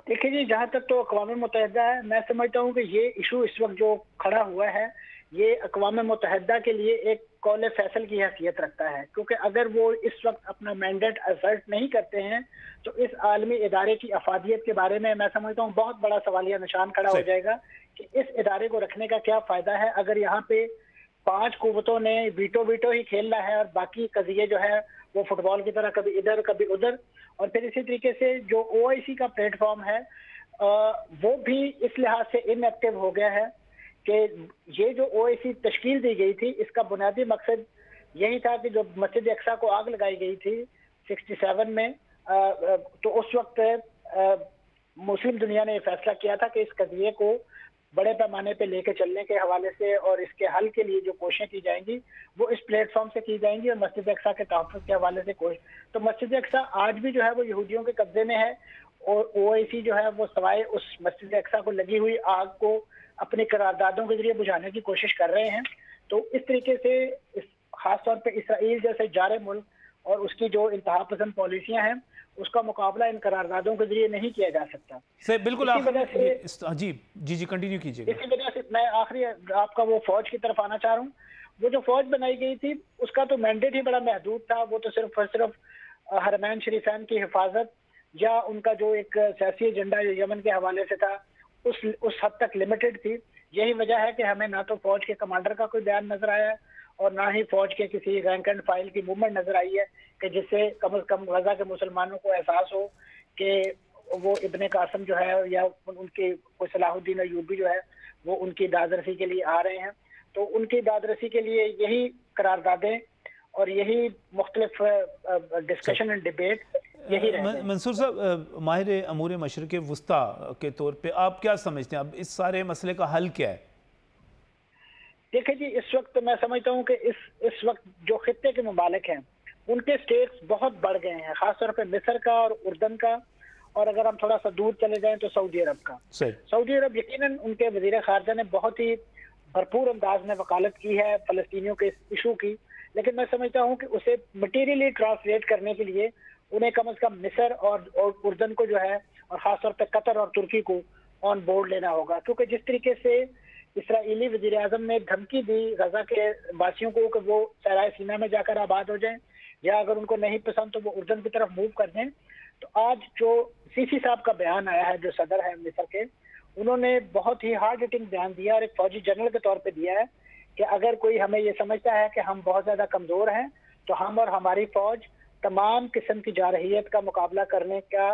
देखिए जी, जहाँ तक तो अक़वाम मुत्तहिदा है, मैं समझता हूँ कि ये इशू इस वक्त जो खड़ा हुआ है ये अक़वाम मुत्तहिदा के लिए एक कौल फैसल की हैसियत रखता है, क्योंकि अगर वो इस वक्त अपना मैंडेट असर्ट नहीं करते हैं तो इस आलमी इदारे की अफादियत के बारे में मैं समझता हूँ बहुत बड़ा सवालिया निशान खड़ा हो जाएगा कि इस इदारे को रखने का क्या फ़ायदा है अगर यहाँ पे 5 कुव्वतों ने वीटो ही खेलना है और बाकी कज़िये जो है वो फुटबॉल की तरह कभी इधर कभी उधर। और फिर इसी तरीके से जो OIC का प्लेटफॉर्म है वो भी इस लिहाज से इनएक्टिव हो गया है कि ये जो OIC तश्कील दी गई थी इसका बुनियादी मकसद यही था कि जो मस्जिद अक्सा को आग लगाई गई थी 67 में, तो उस वक्त मुस्लिम दुनिया ने ये फैसला किया था कि इस कज़िये को बड़े पैमाने पे लेके चलने के हवाले से और इसके हल के लिए जो कोशिशें की जाएंगी वो इस प्लेटफॉर्म से की जाएंगी और मस्जिद अक्सा के तहफ़्फ़ुज़ के हवाले से कोशिश। तो मस्जिद अक्सा आज भी जो है वो यहूदियों के कब्जे में है और OIC जो है वो सवाए उस मस्जिद अक्सा को लगी हुई आग को अपनी करारदादों के जरिए बुझाने की कोशिश कर रहे हैं। तो इस तरीके से खासतौर पर इसराइल जैसे जारे मुल्क और उसकी जो इंतहा पसंद पॉलिसियां हैं उसका मुकाबला इन करारदादों के जरिए नहीं किया जा सकता। सर बिल्कुल जी कंटिन्यू कीजिए। इसी वजह से मैं आखिरी आपका वो फौज की तरफ आना चाह रहा हूँ। वो जो फौज बनाई गई थी उसका तो मैंडेट ही बड़ा महदूद था, वो तो सिर्फ और सिर्फ हरमैन शरीफैन की हिफाजत या उनका जो एक सियासी एजेंडा यमन के हवाले से था उस हद तक लिमिटेड थी। यही वजह है कि हमें ना तो फौज के कमांडर का कोई बयान नजर आया है और ना ही फौज के किसी रैंक एंड फाइल की मूवमेंट नजर आई है कि जिससे कम से कम गजा के मुसलमानों को एहसास हो कि वो इब्ने कासिम जो है या उनके कोई सलाहुद्दीन अय्यूबी जो है वो उनकी दादरसी के लिए आ रहे हैं। तो उनकी दादरसी के लिए यही करारदादें और यही मुख्तलिफ डिस्कशन एंड डिबेट यही रहते हैं। मंसूर साहब, माहिर अमूर मशरिक़ वुस्ता के तौर पे आप क्या समझते हैं, अब इस सारे मसले का हल क्या है? देखिए जी, इस वक्त मैं समझता हूँ कि इस वक्त जो खित्ते के मुमालिक हैं उनके स्टेट्स बहुत बढ़ गए हैं, खासतौर पे मिस्र का और उर्दन का, और अगर हम थोड़ा सा दूर चले जाएं तो सऊदी अरब का। सऊदी अरब यकीनन उनके वजीर खारजा ने बहुत ही भरपूर अंदाज में वकालत की है फलस्तीनियों के इशू की, लेकिन मैं समझता हूँ कि उसे मटीरियली ट्रांसलेट करने के लिए उन्हें कम से कम मिस्र और उर्दन को जो है और खासतौर पर कतर और तुर्की को ऑन बोर्ड लेना होगा, क्योंकि जिस तरीके से इसराइली वज़ीर आज़म ने धमकी दी गजा के वासियों को कि वो सराय सीना में जाकर आबाद हो जाएं या अगर उनको नहीं पसंद तो वो उर्दन की तरफ मूव कर दें। तो आज जो सीसी साहब का बयान आया है, जो सदर है मिस्र के, उन्होंने बहुत ही हार्ड हिटिंग बयान दिया और एक फौजी जनरल के तौर पे दिया है कि अगर कोई हमें ये समझता है कि हम बहुत ज़्यादा कमज़ोर हैं तो हम और हमारी फ़ौज तमाम किस्म की जारहियत का मुकाबला करने का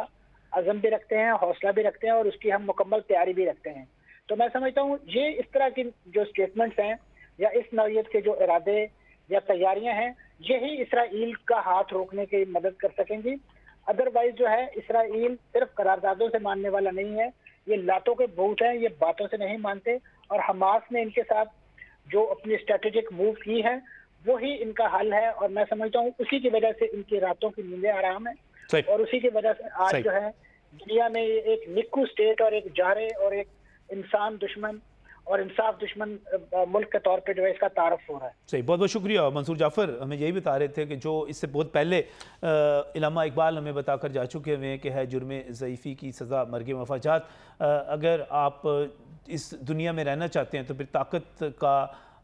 अज़म भी रखते हैं, हौसला भी रखते हैं और उसकी हम मुकम्मल तैयारी भी रखते हैं। तो मैं समझता हूँ ये इस तरह की जो स्टेटमेंट्स हैं या इस नौइयत के जो इरादे या तैयारियां हैं यही इसराइल का हाथ रोकने की मदद कर सकेंगी। अदरवाइज जो है इसराइल सिर्फ करारदादों से मानने वाला नहीं है, ये लातों के भूत हैं, ये बातों से नहीं मानते और हमास ने इनके साथ जो अपनी स्ट्रेटेजिक मूव की है वही इनका हल है और मैं समझता हूँ उसी की वजह से इनकी रातों की नींदें आराम है और उसी की वजह से आज जो है दुनिया में एक निक्कू स्टेट और एक जारे और एक इंसान दुश्मन और इंसाफ दुश्मन मुल्क के तौर पे जो है इसका तारफ हो रहा है। सही, बहुत बहुत शुक्रिया मंसूर जाफ़र। हमें यही बता रहे थे कि जो इससे बहुत पहले इल्लामा इकबाल हमें बताकर जा चुके हैं कि है जुर्म ज़ईफ़ी की सज़ा मर्ग मफाजात। अगर आप इस दुनिया में रहना चाहते हैं तो फिर ताकत का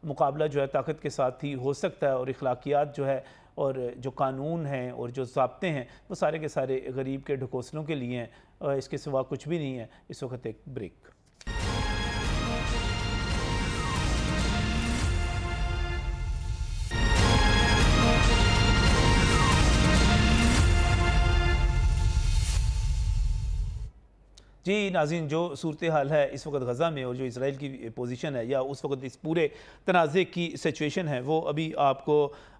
मुकाबला जो है ताकत के साथ ही हो सकता है और इखलाकियात जो है और जो कानून हैं और जो ज़ाब्ते हैं वो सारे के सारे गरीब के ढकोसलों के लिए हैं, इसके सिवा कुछ भी नहीं है। इस वक्त एक ब्रेक। जी नाज़रीन, जो सूरत हाल है इस वक्त गज़ा में और जो इसराइल की पोजीशन है या उस वक्त इस पूरे तनाज़े की सिचुएशन है वो अभी आपको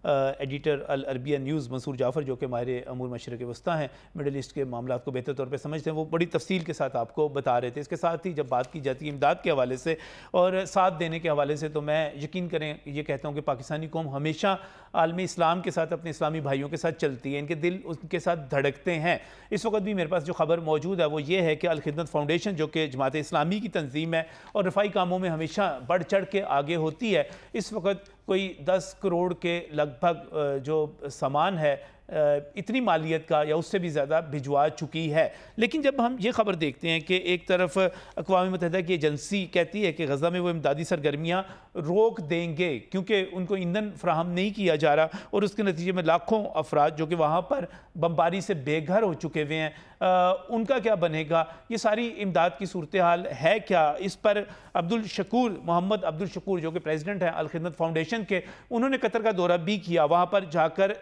एडिटर अल अरबिया न्यूज़ मंसूर जाफ़र जो कि माहिर अमूर मशरिक़ वस्ता हैं, मिडल ईस्ट के मामलों को बेहतर तौर पे समझते हैं, वो बड़ी तफसील के साथ आपको बता रहे थे। इसके साथ ही जब बात की जाती है इमदाद के हवाले से और साथ देने के हवाले से, तो मैं यकीन करें ये कहता हूँ कि पाकिस्तानी कौम हमेशा आलमी इस्लाम के साथ अपने इस्लामी भाइयों के साथ चलती है, इनके दिल उनके साथ धड़कते हैं। इस वक्त भी मेरे पास जो खबर मौजूद है वो ये है कि अल खिदमत फाउंडेशन जो कि जमात इस्लामी की तंजीम है और रफ़ाई कामों में हमेशा बढ़ चढ़ के आगे होती है, इस वक्त कोई 10 करोड़ के लगभग जो सामान है इतनी मालियत का या उससे भी ज़्यादा भिजवा चुकी है। लेकिन जब हम ये खबर देखते हैं कि एक तरफ अक़वाम मुत्तहिदा की एजेंसी कहती है कि गज़ा में वो इमदादी सरगर्मियाँ रोक देंगे क्योंकि उनको ईंधन फ्राहम नहीं किया जा रहा, और उसके नतीजे में लाखों अफराद जो कि वहाँ पर बमबारी से बेघर हो चुके हुए हैं, उनका क्या बनेगा? ये सारी इमदाद की सूरत हाल है क्या? इस पर मोहम्मद अब्दुल शकूर जो कि प्रेसिडेंट हैं अल खिदमत फाउंडेशन के, उन्होंने कतर का दौरा भी किया। वहाँ पर जाकर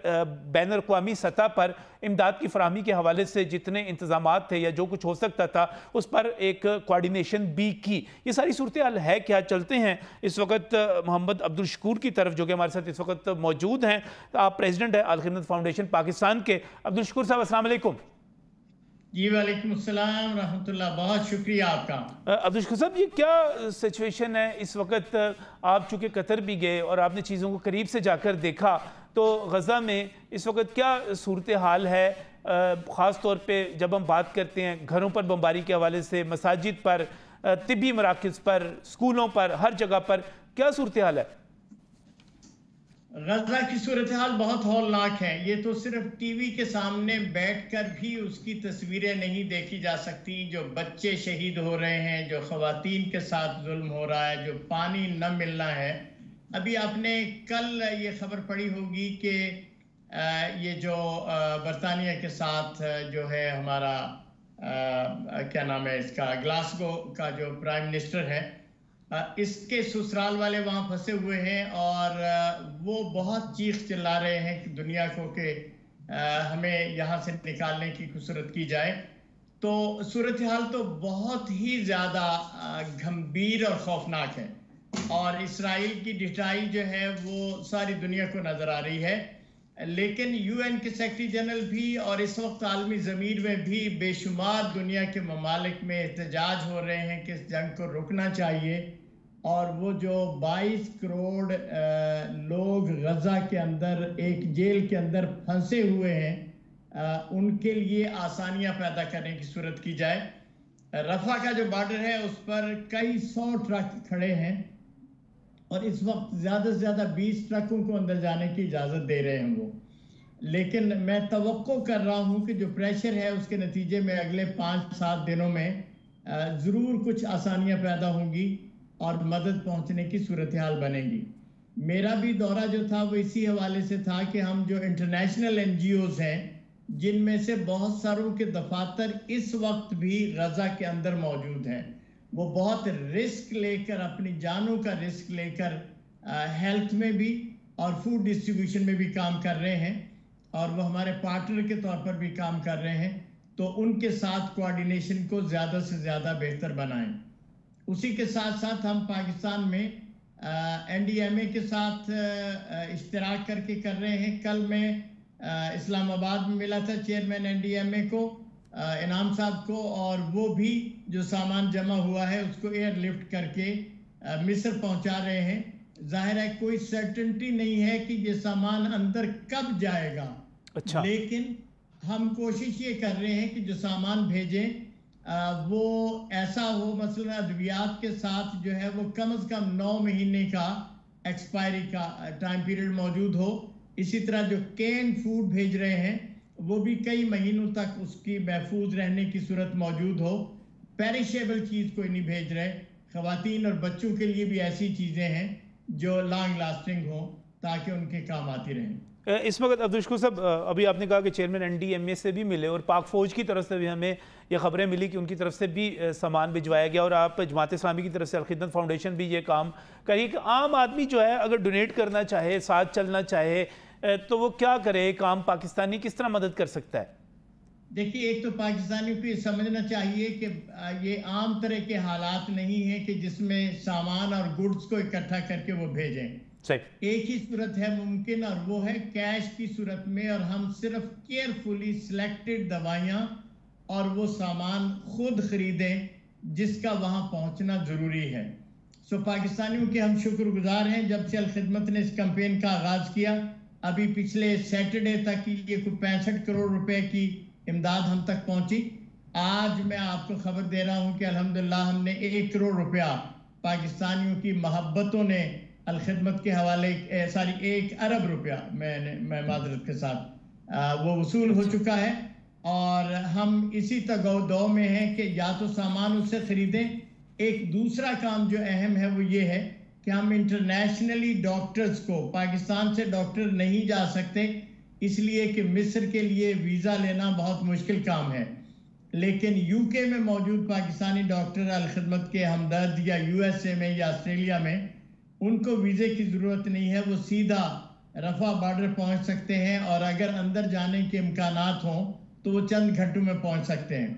बैन अवी सतह पर इमदाद की फराहमी के हवाले से जितने इंतजामात थे या जो कुछ हो सकता था उस पर एक कोऑर्डिनेशन भी की। ये सारी सूरत हाल है क्या? चलते हैं इस वक्त मोहम्मद अब्दुल शकूर की तरफ जो कि हमारे साथ इस वक्त मौजूद हैं। आप प्रेसिडेंट हैं अल खिदमत फाउंडेशन पाकिस्तान के। अब्दुल शकूर साहब, अस्सलाम वालेकुम। जी वालेकुम अस्सलाम रहमतुल्लाह, बहुत शुक्रिया आपका। अब्दुल शकूर साहब, ये क्या सिचुएशन है इस वक्त? आप चूँकि कतर भी गए और आपने चीज़ों को करीब से जाकर देखा, तो गज़ा में इस वक्त क्या सूरत हाल है? ख़ास तौर पे जब हम बात करते हैं घरों पर बमबारी के हवाले से, मसाजिद पर, तिब्बी मराकज़ पर, स्कूलों पर, हर जगह पर क्या सूरत हाल है? गजा की सूरत हाल बहुत हौलनाक है। ये तो सिर्फ टीवी के सामने बैठकर भी उसकी तस्वीरें नहीं देखी जा सकती। जो बच्चे शहीद हो रहे हैं, जो ख़वातीन के साथ जुल्म हो रहा है, जो पानी न मिलना है। अभी आपने कल ये खबर पढ़ी होगी कि ये जो बरतानिया के साथ जो है हमारा क्या नाम है इसका, ग्लासगो का जो प्राइम मिनिस्टर है, इसके ससुराल वाले वहाँ फंसे हुए हैं और वो बहुत चीख चिल्ला रहे हैं कि दुनिया को कि हमें यहाँ से निकालने की कसरत की जाए। तो सूरत हाल तो बहुत ही ज़्यादा गंभीर और खौफनाक है, और इसराइल की ढिठाई जो है वो सारी दुनिया को नज़र आ रही है। लेकिन यूएन के सेक्रेटरी जनरल भी और इस वक्त आलमी ज़मीर में भी बेशुमार दुनिया के ममालिक में एहतजाज हो रहे हैं कि इस जंग को रुकना चाहिए, और वो जो 22 करोड़ लोग गजा के अंदर एक जेल के अंदर फंसे हुए हैं, उनके लिए आसानियां पैदा करने की सूरत की जाए। रफा का जो बॉर्डर है उस पर कई 100 ट्रक खड़े हैं, और इस वक्त ज़्यादा से ज़्यादा 20 ट्रकों को अंदर जाने की इजाज़त दे रहे हैं वो। लेकिन मैं तवक्को कर रहा हूँ कि जो प्रेशर है उसके नतीजे में अगले 5-7 दिनों में ज़रूर कुछ आसानियाँ पैदा होंगी और मदद पहुँचने की सूरत हाल बनेगी। मेरा भी दौरा जो था वो इसी हवाले से था कि हम जो इंटरनेशनल NGOs हैं, जिनमें से बहुत सारों के दफातर इस वक्त भी गजा के अंदर मौजूद हैं, वो बहुत रिस्क लेकर, अपनी जानों का रिस्क लेकर हेल्थ में भी और फूड डिस्ट्रीब्यूशन में भी काम कर रहे हैं, और वो हमारे पार्टनर के तौर पर भी काम कर रहे हैं। तो उनके साथ कोऑर्डिनेशन को ज़्यादा से ज़्यादा बेहतर बनाएं। उसी के साथ साथ हम पाकिस्तान में NDMA के साथ इश्तराक करके कर रहे हैं। कल मैं इस्लामाबाद में मिला था चेयरमैन NDMA को, इनाम साहब को, और वो भी जो सामान जमा हुआ है उसको एयरलिफ्ट करके मिस्र पहुंचा रहे हैं। जाहिर है कोई सर्टेनिटी नहीं है कि ये सामान अंदर कब जाएगा। अच्छा। लेकिन हम कोशिश ये कर रहे हैं कि जो सामान भेजें वो ऐसा हो, मसलन अद्वियात के साथ जो है वो कम से कम 9 महीने का एक्सपायरी का टाइम पीरियड मौजूद हो। इसी तरह जो कैन फूड भेज रहे हैं वो भी कई महीनों तक उसकी महफूज रहने की सूरत मौजूद हो। पेरिशेबल चीज़ कोई नहीं भेज रहे। ख़वातीन और बच्चों के लिए भी ऐसी चीज़ें हैं जो लॉन्ग लास्टिंग हो ताकि उनके काम आती रहें। इस वक्त अब्दुल शकूर साहब, अभी आपने कहा कि चेयरमैन NDMA से भी मिले और पाक फ़ौज की तरफ से भी हमें ये खबरें मिली कि उनकी तरफ से भी सामान भिजवाया गया, और आप जमात इस्लामी की तरफ से अल खिदमत फाउंडेशन भी ये काम करिए कि आम आदमी जो है अगर डोनेट करना चाहे, साथ चलना चाहे, तो वो क्या करे? काम पाकिस्तानी किस तरह मदद कर सकता है? देखिए, एक तो पाकिस्तानियों को ये समझना चाहिए कि ये आम तरह के हालात नहीं है कि जिसमें सामान और गुड्स को इकट्ठा करके वो भेजें। एक ही सूरत है मुमकिन, और वो है कैश की सूरत में, और हम सिर्फ केयरफुली सिलेक्टेड दवाइयाँ और वो सामान खुद खरीदें जिसका वहाँ पहुँचना ज़रूरी है। सो पाकिस्तानियों के हम शुक्रगुजार हैं जब से अल खिदमत ने इस कैंपेन का आगाज़ किया। अभी पिछले सैटरडे तक ये कुछ 65 करोड़ रुपए की इमदाद हम तक पहुँची। आज मैं आपको खबर दे रहा हूँ कि अल्हम्दुलिल्लाह हमने 1 करोड़ रुपया पाकिस्तानियों की मोहब्बतों ने अल खिदमत के हवाले 1 अरब रुपया मैं माजरत के साथ वो वसूल हो चुका है और हम इसी दौर में हैं कि या तो सामान उससे खरीदें। एक दूसरा काम जो अहम है वो ये है कि हम इंटरनेशनली डॉक्टर्स को, पाकिस्तान से डॉक्टर नहीं जा सकते इसलिए कि मिस्र के लिए वीज़ा लेना बहुत मुश्किल काम है, लेकिन यूके में मौजूद पाकिस्तानी डॉक्टर अल खिदमत के हमदर्द या यूएसए में या ऑस्ट्रेलिया में उनको वीज़े की ज़रूरत नहीं है, वो सीधा रफा बॉर्डर पहुंच सकते हैं और अगर अंदर जाने के इम्कानात हों तो वो चंद घंटों में पहुंच सकते हैं।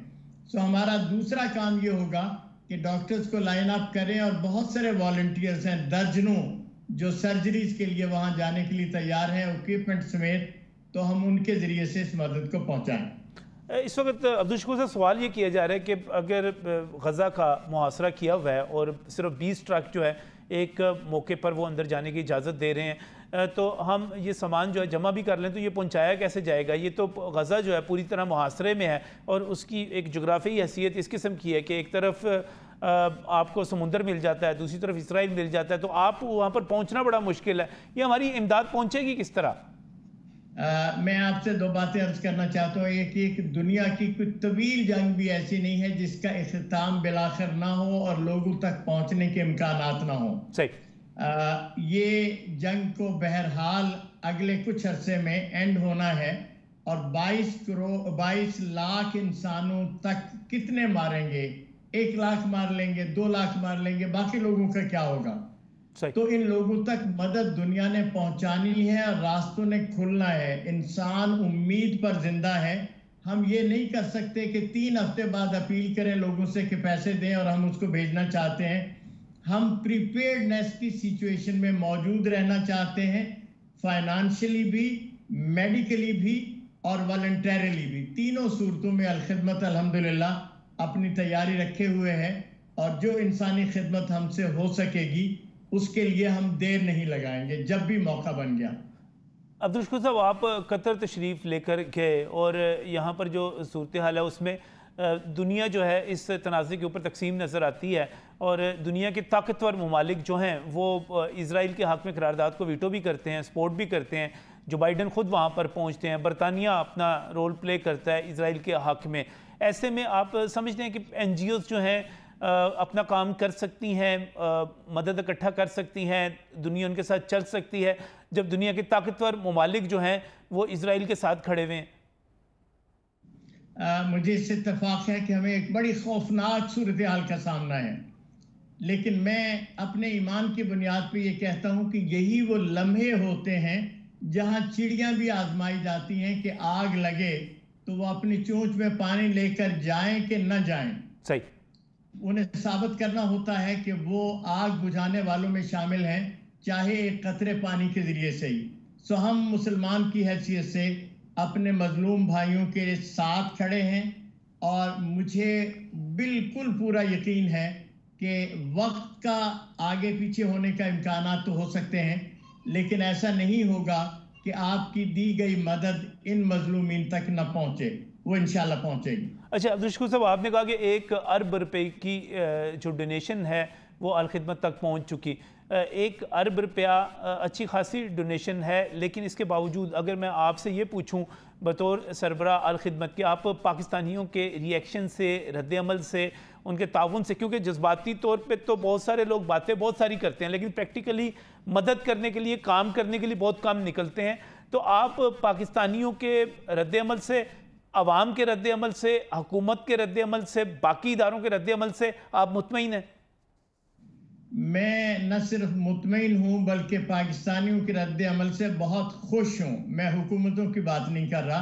सो हमारा दूसरा काम ये होगा कि डॉक्टर्स को लाइन अप करें और बहुत सारे वॉलंटियर्स हैं, दर्जनों, जो सर्जरीज के लिए वहां जाने के लिए तैयार हैं इक्विपमेंट समेत, तो हम उनके ज़रिए से इस मदद को पहुँचाएँ। इस वक्त अब्दुल शकूर साहब सवाल ये किया जा रहा है कि अगर गज़ा का मुहासरा किया हुआ है और सिर्फ 20 ट्रक जो है एक मौके पर वो अंदर जाने की इजाज़त दे रहे हैं, तो हम ये सामान जो है जमा भी कर लें तो ये पहुंचाया कैसे जाएगा? ये तो गज़ा जो है पूरी तरह मुहासरे में है और उसकी एक जोग्राफी हैसियत इस किस्म की है कि एक तरफ आपको समुंदर मिल जाता है, दूसरी तरफ इसराइल मिल जाता है, तो आप वहाँ पर पहुँचना बड़ा मुश्किल है। ये हमारी इमदाद पहुँचेगी किस तरह? मैं आपसे दो बातें अर्ज करना चाहता हूँ। एक दुनिया की कोई तवील जंग भी ऐसी नहीं है जिसका इख्तिताम बिलाखिर ना हो और लोगों तक पहुँचने के इम्कानात ना हो। सही। ये जंग को बहरहाल अगले कुछ अरसे में एंड होना है और 22 लाख इंसानों तक कितने मारेंगे? 1 लाख मार लेंगे, 2 लाख मार लेंगे, बाकी लोगों का क्या होगा? तो इन लोगों तक मदद दुनिया ने पहुंचानी है और रास्तों ने खुलना है। इंसान उम्मीद पर जिंदा है। हम ये नहीं कर सकते कि 3 हफ्ते बाद अपील करें लोगों से कि पैसे दें और हम उसको भेजना चाहते हैं। हम प्रिपेयर्डनेस की सिचुएशन में मौजूद रहना चाहते हैं, फाइनेंशियली भी, मेडिकली भी और वॉलंटरीली भी। तीनों सूरतों में अल खिदमत अल्हम्दुलिल्लाह अपनी तैयारी रखे हुए हैं और जो इंसानी खिदमत हमसे हो सकेगी उसके लिए हम देर नहीं लगाएंगे जब भी मौका बन गया। अब्दुल शकूर साहब, आप कतर तशरीफ़ लेकर गए और यहाँ पर जो सूरत हाल है उसमें दुनिया जो है इस तनाज़े के ऊपर तकसीम नज़र आती है और दुनिया के ताकतवर ममालिक जो हैं वो इसराइल के हक़ में करारदाद को वीटो भी करते हैं, सपोर्ट भी करते हैं। जो बाइडन ख़ुद वहाँ पर पहुँचते हैं, बरतानिया अपना रोल प्ले करता है इसराइल के हक़ में। ऐसे में आप समझते हैं कि NGOs जो हैं अपना काम कर सकती हैं, मदद इकट्ठा कर सकती हैं, दुनिया उनके साथ चल सकती है जब दुनिया के ताकतवर ममालिक जो हैं वो इसराइल के साथ खड़े हुए हैं? मुझे इससे इत्तेफाक है कि हमें एक बड़ी खौफनाक सूरत हाल का सामना है, लेकिन मैं अपने ईमान की बुनियाद पर यह कहता हूँ कि यही वो लम्हे होते हैं जहाँ चिड़ियाँ भी आजमाई जाती हैं कि आग लगे तो वो अपनी चोंच में पानी लेकर जाएं कि न जाएं। सही। उन्हें साबित करना होता है कि वो आग बुझाने वालों में शामिल हैं, चाहे एक कतरे पानी के जरिए से ही। सो हम मुसलमान की हैसियत से अपने मजलूम भाइयों के साथ खड़े हैं और मुझे बिल्कुल पूरा यकीन है कि वक्त का आगे पीछे होने का इम्कानात तो हो सकते हैं, लेकिन ऐसा नहीं होगा कि आपकी दी गई मदद इन मजलूमीन तक न पहुँचे, वो इंशाल्लाह पहुँचेगी। अच्छा अब्दुल शकूर साहब, आपने कहा कि 1 अरब रुपए की जो डोनेशन है वो अल खिदमत तक पहुंच चुकी। 1 अरब रुपया अच्छी खासी डोनेशन है, लेकिन इसके बावजूद अगर मैं आपसे ये पूछूं बतौर सरबरा अल खिदमत कि आप पाकिस्तानियों के रिएक्शन से, रद्द-ए-अमल से, उनके ताउन से, क्योंकि जज्बाती तौर पे तो बहुत सारे लोग बातें बहुत सारी करते हैं लेकिन प्रैक्टिकली मदद करने के लिए, काम करने के लिए बहुत कम निकलते हैं, तो आप पाकिस्तानियों के रद्द-ए-अमल से, अवाम के रद्द-ए-अमल से, हुकूमत के रद्द-ए-अमल से, बाकी इदारों के रद्द-ए-अमल से आप मुतमईन हैं? मैं न सिर्फ मुतमईन हूँ बल्कि पाकिस्तानियों के रद्द-ए-अमल से बहुत खुश हूँ। मैं हुकूमतों की बात नहीं कर रहा।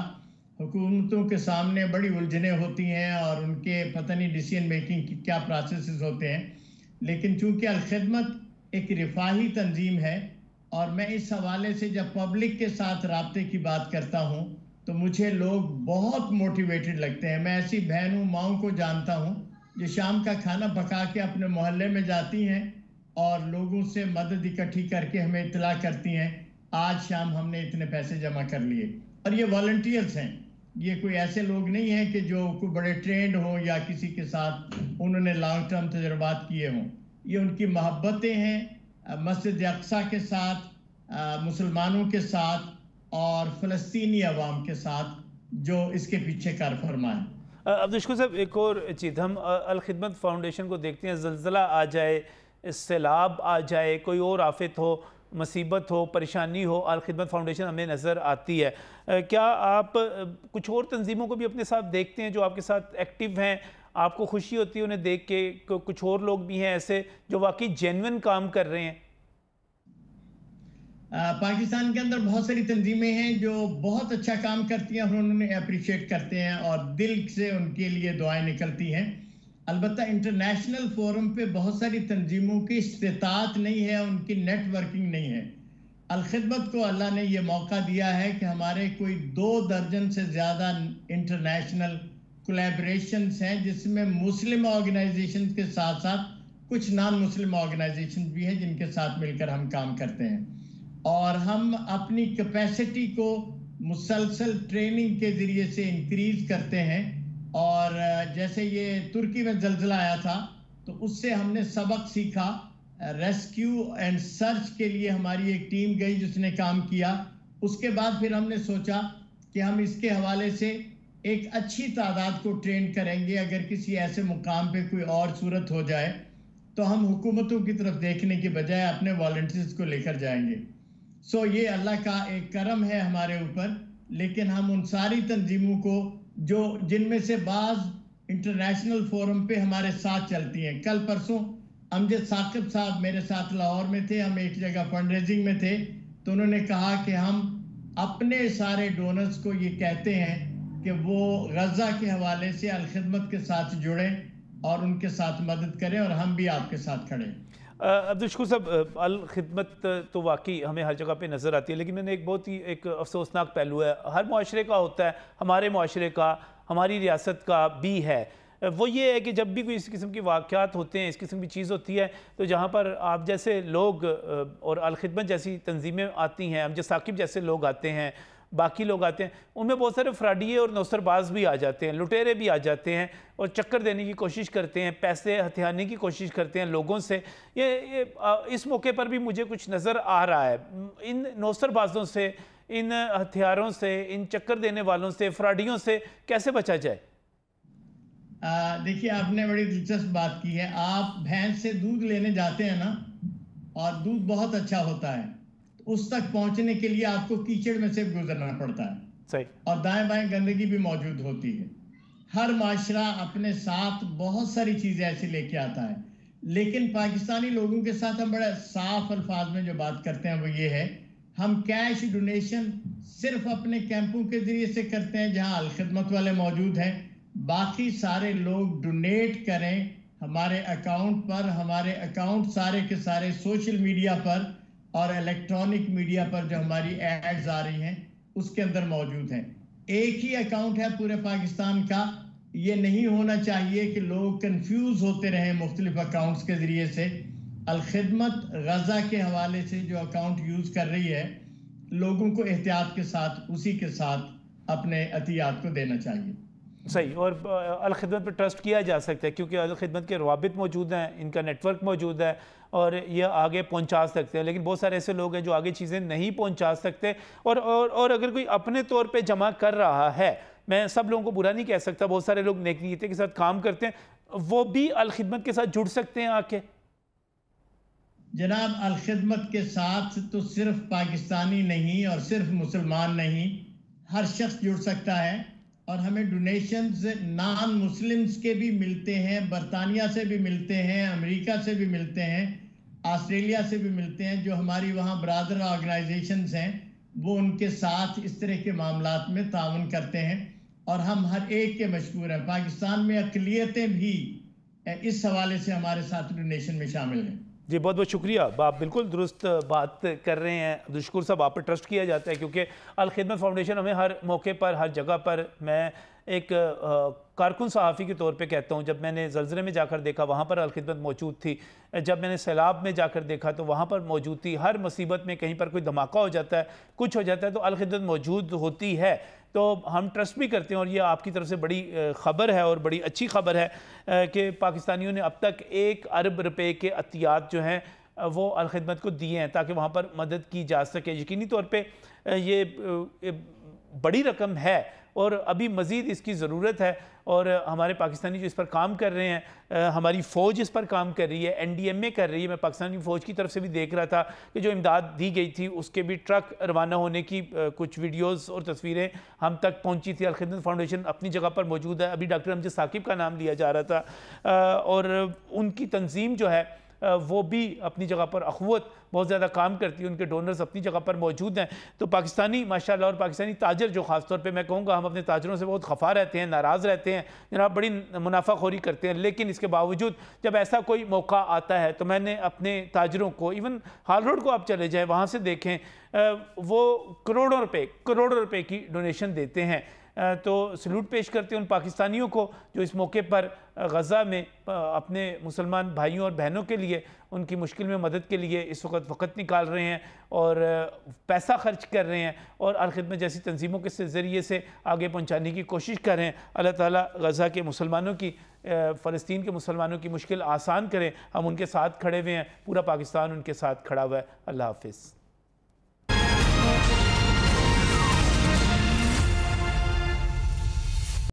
हुकूमतों के सामने बड़ी उलझने होती हैं और उनके पता नहीं डिसीजन मेकिंग की क्या प्रोसेस होते हैं, लेकिन चूंकि अल खिदमत एक रिफाही तंजीम है और मैं इस हवाले से जब पब्लिक के साथ राब्ते की बात करता हूँ तो मुझे लोग बहुत मोटिवेटेड लगते हैं। मैं ऐसी बहनों माओं को जानता हूँ जो शाम का खाना पका के अपने मोहल्ले में जाती हैं और लोगों से मदद इकट्ठी करके हमें इत्तला करती हैं, आज शाम हमने इतने पैसे जमा कर लिए। और ये वॉलंटियर्स हैं, ये कोई ऐसे लोग नहीं हैं कि जो कोई बड़े ट्रेंड हों या किसी के साथ उन्होंने लॉन्ग टर्म तजुर्बात किए हों। ये उनकी मोहब्बतें हैं मस्जिद अक्सा के साथ, मुसलमानों के साथ, और फ़लस्तीनी अवाम के साथ जो इसके पीछे कार फरमा है। अब्दुल साहब, एक और चीज़, हम अल खिदमत फाउंडेशन को देखते हैं, ज़लज़ला आ जाए, सैलाब आ जाए, कोई और आफत हो, मुसीबत हो, परेशानी हो, अल खिदमत फाउंडेशन हमें नज़र आती है। क्या आप कुछ और तंजीमों को भी अपने साथ देखते हैं जो आपके साथ एक्टिव हैं? आपको खुशी होती है उन्हें देख के? कुछ और लोग भी हैं ऐसे जो वाकई जेन्युइन काम कर रहे हैं? पाकिस्तान के अंदर बहुत सारी तंजीमें हैं जो बहुत अच्छा काम करती हैं और उन्होंने अप्रिशिएट करते हैं और दिल से उनके लिए दुआएं निकलती हैं। अलबत्ता इंटरनेशनल फोरम पे बहुत सारी तंजीमों की इस्तात नहीं है, उनकी नेटवर्किंग नहीं है। अलखिदमत को अल्लाह ने ये मौका दिया है कि हमारे कोई 2 दर्जन से ज़्यादा इंटरनेशनल कोलैबोरेशंस हैं, जिसमें मुस्लिम ऑर्गेनाइजेशन के साथ साथ कुछ नॉन मुस्लिम ऑर्गेनाइजेशन भी हैं जिनके साथ मिलकर हम काम करते हैं। और हम अपनी कैपेसिटी को मुसलसल ट्रेनिंग के ज़रिए से इंक्रीज़ करते हैं। और जैसे ये तुर्की में ज़लज़ला आया था तो उससे हमने सबक सीखा। रेस्क्यू एंड सर्च के लिए हमारी एक टीम गई जिसने काम किया। उसके बाद फिर हमने सोचा कि हम इसके हवाले से एक अच्छी तादाद को ट्रेन करेंगे। अगर किसी ऐसे मुकाम पे कोई और सूरत हो जाए तो हम हुकूमतों की तरफ देखने के बजाय अपने वॉलंटियर्स को लेकर जाएंगे। सो ये अल्लाह का एक करम है हमारे ऊपर। लेकिन हम उन सारी तंजीमों को जो जिनमें से बाज़ इंटरनेशनल फोरम पे हमारे साथ चलती हैं। कल परसों अमजद साकिब साहब मेरे साथ लाहौर में थे, हम एक जगह फंड रेजिंग में थे, तो उन्होंने कहा कि हम अपने सारे डोनर्स को ये कहते हैं कि वो गज़ा के हवाले से अल खिदमत के साथ जुड़ें और उनके साथ मदद करें और हम भी आपके साथ खड़े। अब्दुल शकूर साहब, अल खिदमत तो वाकई हमें हर जगह पे नज़र आती है, लेकिन मैंने एक बहुत ही एक अफसोसनाक पहलू है, हर मुआशरे का होता है, हमारे मुआशरे का, हमारी रियासत का भी है। वो ये है कि जब भी कोई इस किस्म की वाक़यात होते हैं, इस किस्म की चीज़ होती है, तो जहाँ पर आप जैसे लोग और अल खिदमत जैसी तंजीमें आती हैं, अमजद साकिब जैसे लोग आते हैं, बाकी लोग आते हैं, उनमें बहुत सारे फ्राडिये और नौसरबाज भी आ जाते हैं, लुटेरे भी आ जाते हैं और चक्कर देने की कोशिश करते हैं, पैसे हथियाने की कोशिश करते हैं लोगों से। ये इस मौके पर भी मुझे कुछ नज़र आ रहा है। इन नौसरबाजों से, इन हथियारों से, इन चक्कर देने वालों से, फ्राडियों से कैसे बचा जाए? देखिए, आपने बड़ी दिलचस्प बात की है। आप भैंस से दूध लेने जाते हैं ना, और दूध बहुत अच्छा होता है, उस तक पहुंचने के लिए आपको कीचड़ में से गुजरना पड़ता है। सही। और दाएं बाएं गंदगी भी मौजूद होती है। हर माशरा अपने साथ बहुत सारी चीजें ऐसी लेके आता है, लेकिन पाकिस्तानी लोगों के साथ हम बड़े साफ अल्फाज में जो बात करते हैं वो ये है, हम कैश डोनेशन सिर्फ अपने कैंपों के जरिए से करते हैं जहां अल खिदमत वाले मौजूद हैं। बाकी सारे लोग डोनेट करें हमारे अकाउंट पर। हमारे अकाउंट सारे के सारे सोशल मीडिया पर और इलेक्ट्रॉनिक मीडिया पर जो हमारी एड्स आ रही हैं उसके अंदर मौजूद हैं। एक ही अकाउंट है पूरे पाकिस्तान का। ये नहीं होना चाहिए कि लोग कंफ्यूज होते रहें मुख्तलिफ अकाउंट्स के जरिए से। अल खिदमत गजा के हवाले से जो अकाउंट यूज कर रही है, लोगों को एहतियात के साथ उसी के साथ अपने अतियात को देना चाहिए। सही। और अल खिदमत पर ट्रस्ट किया जा सकता है क्योंकि अल खिदमत के रवाबित मौजूद हैं, इनका नेटवर्क मौजूद है और ये आगे पहुंचा सकते हैं। लेकिन बहुत सारे ऐसे लोग हैं जो आगे चीज़ें नहीं पहुंचा सकते। और अगर कोई अपने तौर पे जमा कर रहा है, मैं सब लोगों को बुरा नहीं कह सकता, बहुत सारे लोग नेक नीयत के साथ काम करते हैं, वो भी अल खिदमत के साथ जुड़ सकते हैं आके। जनाब, अल खिदमत के साथ तो सिर्फ पाकिस्तानी नहीं और सिर्फ मुसलमान नहीं, हर शख्स जुड़ सकता है। और हमें डोनेशंस नॉन मुस्लिम्स के भी मिलते हैं, बरतानिया से भी मिलते हैं, अमेरिका से भी मिलते हैं, ऑस्ट्रेलिया से भी मिलते हैं। जो हमारी वहाँ ब्रादर ऑर्गेनाइजेशंस हैं वो उनके साथ इस तरह के मामलात में ताउन करते हैं और हम हर एक के मशहूर हैं। पाकिस्तान में अक़लियतें भी इस हवाले से हमारे साथ डोनेशन में शामिल हैं। जी, बहुत बहुत शुक्रिया। आप बिल्कुल दुरुस्त बात कर रहे हैं अब्दुल शकूर साहब, आप पर ट्रस्ट किया जाता है क्योंकि अल खिदमत फाउंडेशन हमें हर मौके पर, हर जगह पर, मैं एक कारकुन सहाफ़ी के तौर पे कहता हूँ, जब मैंने ज़लज़ले में जाकर देखा वहाँ पर अल खिदमत मौजूद थी, जब मैंने सैलाब में जाकर देखा तो वहाँ पर मौजूद थी, हर मुसीबत में कहीं पर कोई धमाका हो जाता है, कुछ हो जाता है तो अल खिदमत मौजूद होती है। तो हम ट्रस्ट भी करते हैं और ये आपकी तरफ से बड़ी ख़बर है और बड़ी अच्छी ख़बर है कि पाकिस्तानियों ने अब तक 1 अरब रुपए के अतियात जो हैं वो अल खिदमत को दिए हैं ताकि वहाँ पर मदद की जा सके। यकीनी तौर पे ये बड़ी रकम है और अभी मज़ीद इसकी ज़रूरत है। और हमारे पाकिस्तानी जो इस पर काम कर रहे हैं, हमारी फ़ौज इस पर काम कर रही है, NDMA कर रही है। मैं पाकिस्तानी फ़ौज की तरफ से भी देख रहा था कि जो इमदाद दी गई थी उसके भी ट्रक रवाना होने की कुछ वीडियोस और तस्वीरें हम तक पहुंची थी। अल-खिदमत फाउंडेशन अपनी जगह पर मौजूद है। अभी डॉक्टर अमजद साकिब का नाम लिया जा रहा था और उनकी तंजीम जो है वो भी अपनी जगह पर अखवत बहुत ज़्यादा काम करती है, उनके डोनर्स अपनी जगह पर मौजूद हैं। तो पाकिस्तानी माशाल्लाह और पाकिस्तानी ताजर जो ख़ासतौर पे मैं कहूँगा हम अपने ताजरों से बहुत खफा रहते हैं, नाराज़ रहते हैं, जनाब बड़ी मुनाफाखोरी करते हैं। लेकिन इसके बावजूद जब ऐसा कोई मौका आता है तो मैंने अपने ताजरों को, इवन हाल रोड को आप चले जाएँ वहाँ से देखें, वो करोड़ों रुपए की डोनेशन देते हैं। तो सल्यूट पेश करते हैं उन पाकिस्तानियों को जो इस मौके पर गज़ा में अपने मुसलमान भाइयों और बहनों के लिए, उनकी मुश्किल में मदद के लिए इस वक्त निकाल रहे हैं और पैसा खर्च कर रहे हैं और अल-खिदमत जैसी तंजीमों के ज़रिए से आगे पहुंचाने की कोशिश कर रहे हैं। अल्लाह ताला गज़ा के मुसलमानों की, फ़लस्तीन के मुसलमानों की मुश्किल आसान करें। हम उनके साथ खड़े हुए हैं, पूरा पाकिस्तान उनके साथ खड़ा हुआ है। अल्लाह हाफ़िज़।